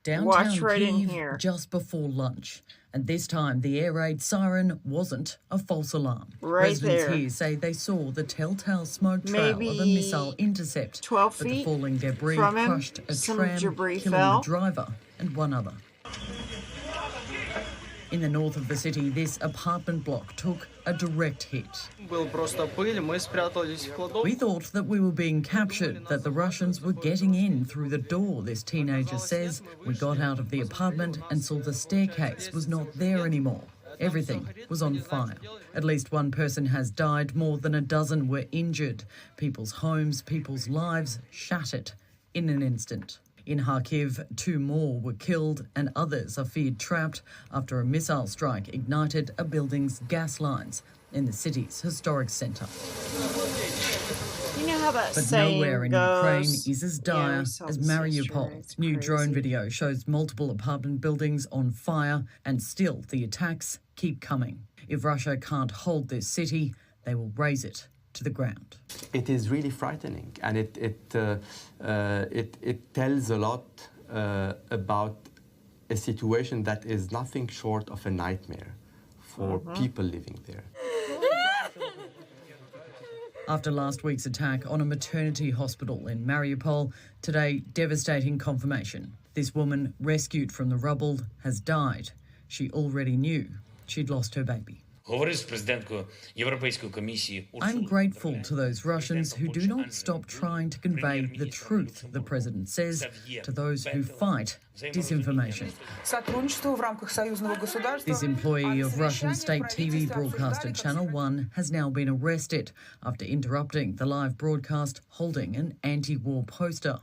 Downtown Kyiv just before lunch. And this time, the air raid siren wasn't a false alarm. Residents here say they saw the telltale smoke trail of a missile intercept. 12 feet but the falling debris from him, crushed a tram, killing fell. the driver and one other. In the north of the city, this apartment block took a direct hit. We thought that we were being captured, that the Russians were getting in through the door, this teenager says. We got out of the apartment and saw the staircase was not there anymore. Everything was on fire. At least one person has died, more than a dozen were injured. People's homes, people's lives shattered in an instant. In Kharkiv, 2 more were killed and others are feared trapped after a missile strike ignited a building's gas lines in the city's historic centre. You know how that But saying nowhere in goes, Ukraine is as dire we saw as this yesterday. Mariupol. It's New crazy. drone video shows multiple apartment buildings on fire, and still the attacks keep coming. If Russia can't hold this city, they will raze it to the ground. It is really frightening, and it tells a lot about a situation that is nothing short of a nightmare for people living there. After last week's attack on a maternity hospital in Mariupol, today devastating confirmation. This woman, rescued from the rubble, has died. She already knew she'd lost her baby. I'm grateful to those Russians who do not stop trying to convey the truth, the president says, to those who fight disinformation. This employee of Russian state TV broadcaster Channel 1 has now been arrested after interrupting the live broadcast holding an anti-war poster.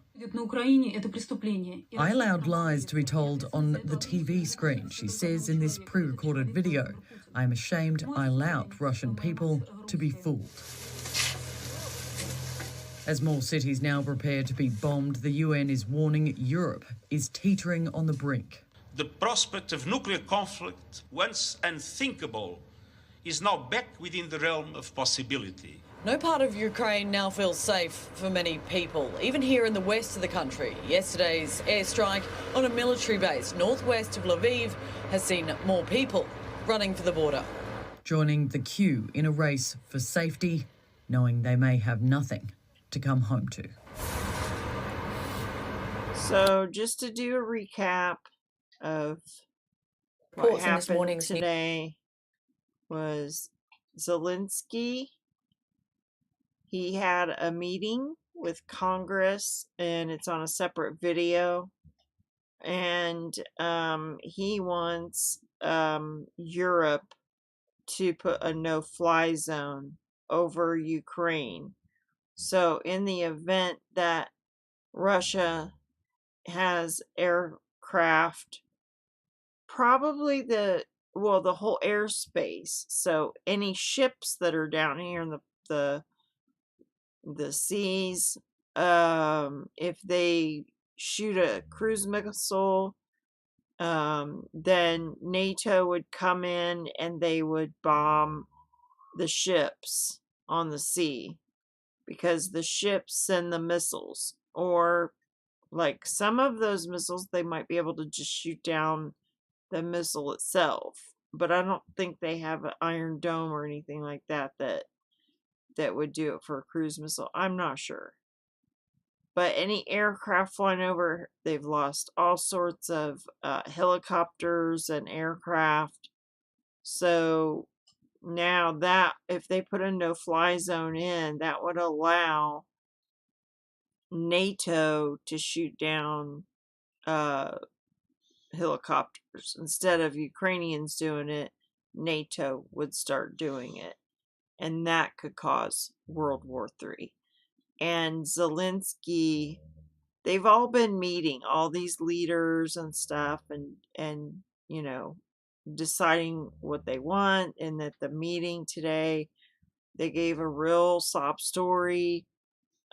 I allowed lies to be told on the TV screen, she says in this pre-recorded video. I am ashamed I allowed Russian people to be fooled. As more cities now prepare to be bombed, the UN is warning Europe is teetering on the brink. The prospect of nuclear conflict, once unthinkable, is now back within the realm of possibility. No part of Ukraine now feels safe for many people, even here in the west of the country. Yesterday's airstrike on a military base northwest of Lviv has seen more people running for the border. Joining the queue in a race for safety, knowing they may have nothing to come home to. So just to do a recap of what happened today was Zelensky. He had a meeting with Congress, and it's on a separate video. And he wants Europe to put a no-fly zone over Ukraine. So in the event that Russia has aircraft, probably the whole airspace, so any ships that are down here in the seas, if they shoot a cruise missile, then NATO would come in and they would bomb the ships on the sea, because the ships send the missiles. Or like some of those missiles, they might be able to just shoot down the missile itself, but I don't think they have an Iron Dome or anything like that that would do it for a cruise missile. I'm not sure. But any aircraft flying over, they've lost all sorts of helicopters and aircraft. So now that if they put a no-fly zone in, that would allow NATO to shoot down helicopters. Instead of Ukrainians doing it, NATO would start doing it. And that could cause World War III. And Zelensky, they've all been meeting, all these leaders and stuff, and you know, deciding what they want. And at the meeting today, they gave a real sob story.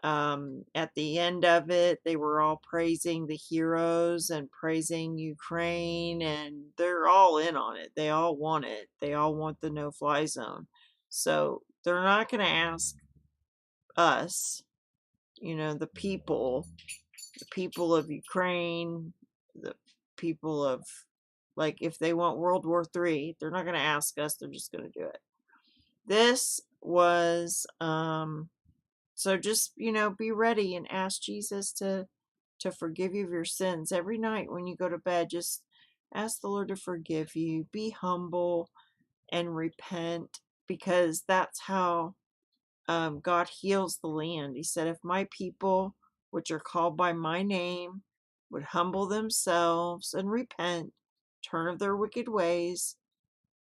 At the end of it, they were all praising the heroes and praising Ukraine, and they're all in on it. They all want it. They all want the no-fly zone. So they're not going to ask us, the people of Ukraine, the people of, like, if they want World War III, they're not going to ask us. They're just going to do it. This was, so just, be ready and ask Jesus to forgive you of your sins. Every night when you go to bed, just ask the Lord to forgive you. Be humble and repent, because that's how God heals the land. He said, if my people, which are called by my name, would humble themselves and repent, turn of their wicked ways,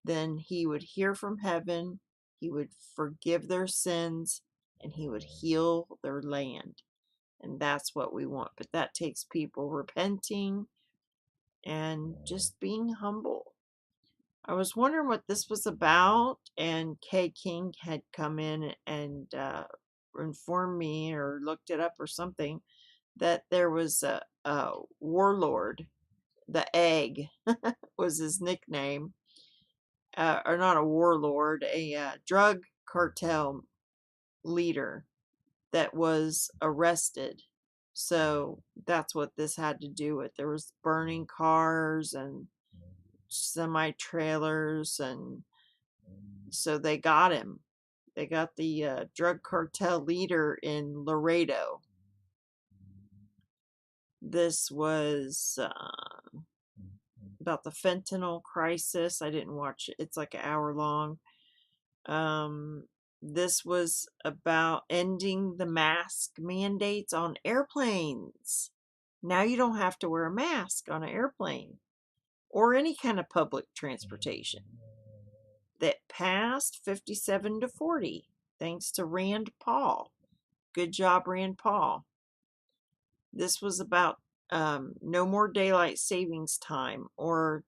then he would hear from heaven, he would forgive their sins, and he would heal their land. And that's what we want. But that takes people repenting and just being humble. I was wondering what this was about, and Kay King had come in and informed me or looked it up or something, that there was a warlord, the Egg was his nickname, or not a warlord, a drug cartel leader that was arrested. So that's what this had to do with. There was burning cars and semi-trailers, and so they got him. They got the drug cartel leader in Laredo. This was about the fentanyl crisis. I didn't watch it. It's like an hour long. This was about ending the mask mandates on airplanes. Now you don't have to wear a mask on an airplane or any kind of public transportation. That passed 57-40, thanks to Rand Paul. Good job, Rand Paul. This was about no more daylight savings time, or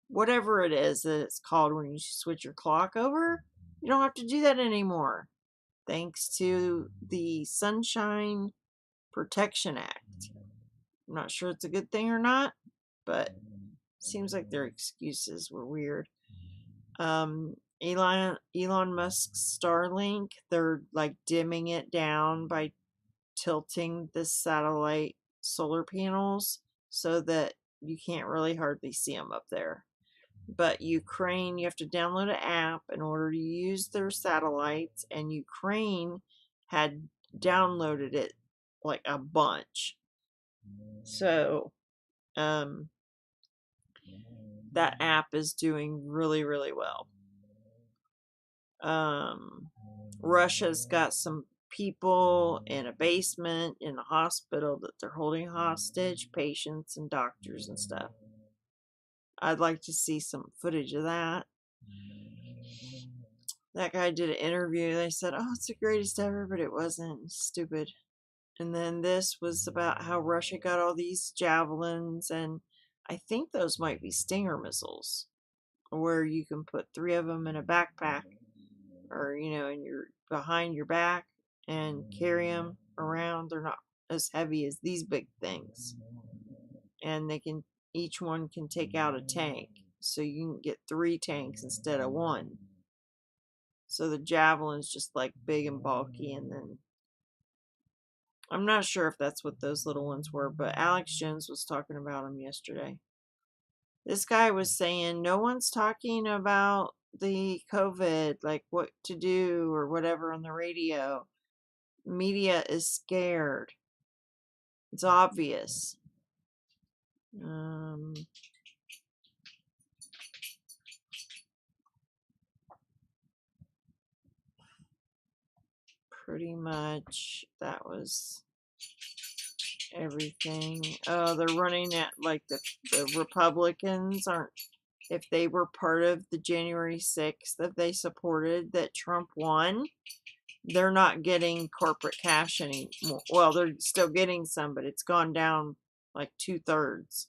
whatever it is that it's called when you switch your clock over. You don't have to do that anymore, thanks to the Sunshine Protection Act. I'm not sure it's a good thing or not, but it seems like their excuses were weird. Elon Musk's Starlink, they're like dimming it down by tilting the satellite solar panels so that you can't really hardly see them up there. But Ukraine, you have to download an app in order to use their satellites, and Ukraine had downloaded it like a bunch. So that app is doing really, really well. Russia's got some people in a basement in a hospital that they're holding hostage, patients and doctors and stuff. I'd like to see some footage of that. That guy did an interview. They said, oh, it's the greatest ever, but it wasn't. Stupid. And then this was about how Russia got all these javelins, and I think those might be Stinger missiles, where you can put 3 of them in a backpack, or, in your behind your back, and carry them around. They're not as heavy as these big things, and each one can take out a tank, so you can get 3 tanks instead of 1. So the javelin's just like big and bulky, and then I'm not sure if that's what those little ones were, but Alex Jones was talking about them yesterday. This guy was saying no one's talking about the COVID, like what to do or whatever on the radio. Media is scared. It's obvious. Pretty much that was everything. Oh, they're running at like the Republicans aren't, if they were part of the January 6th that they supported that Trump won, they're not getting corporate cash anymore. Well, they're still getting some, but it's gone down like 2/3.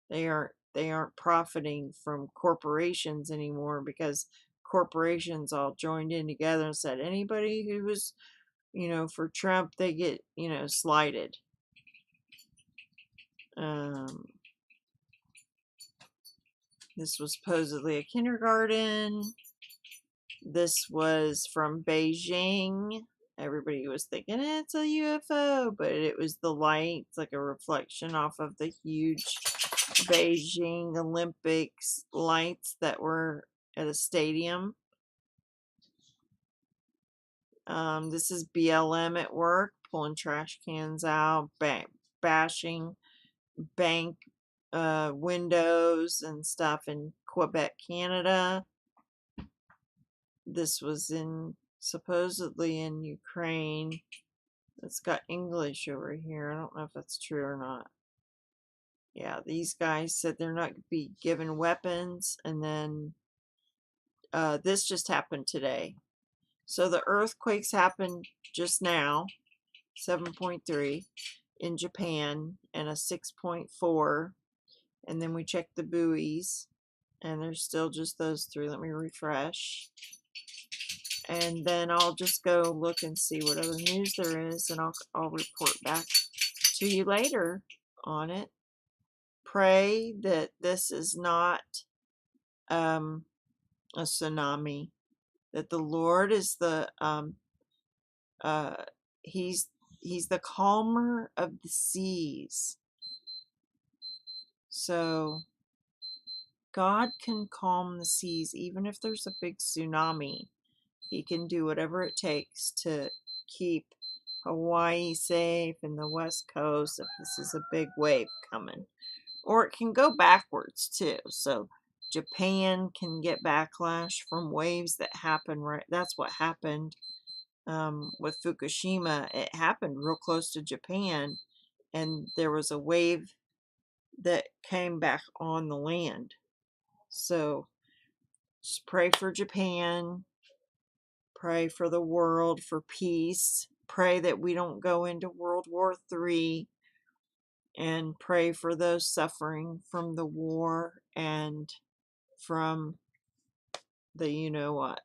They aren't profiting from corporations anymore, because corporations all joined in together and said anybody who was, for Trump, they get, slighted. This was supposedly a kindergarten. This was from Beijing. Everybody was thinking it's a UFO, but it was the light. It's like a reflection off of the huge Beijing Olympics lights that were at a stadium. This is BLM at work, pulling trash cans out, bashing bank windows and stuff in Quebec, Canada. This was supposedly in Ukraine. It's got English over here. I don't know if that's true or not. Yeah, these guys said they're not going to be given weapons, and then this just happened today. So the earthquakes happened just now. 7.3 in Japan, and a 6.4. And then we check the buoys, and there's still just those three. Let me refresh. And then I'll just go look and see what other news there is, and I'll report back to you later on it. Pray that this is not a tsunami, that the Lord is the he's the calmer of the seas. So God can calm the seas. Even if there's a big tsunami, he can do whatever it takes to keep Hawaii safe and the West Coast if this is a big wave coming. Or it can go backwards too. So Japan can get backlash from waves that happen. Right, that's what happened with Fukushima. It happened real close to Japan, and there was a wave that came back on the land. So just pray for Japan. Pray for the world, for peace. Pray that we don't go into World War III. And pray for those suffering from the war and from the you-know-what.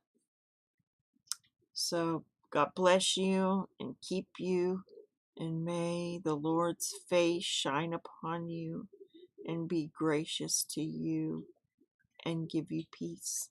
So God bless you and keep you. And may the Lord's face shine upon you and be gracious to you and give you peace.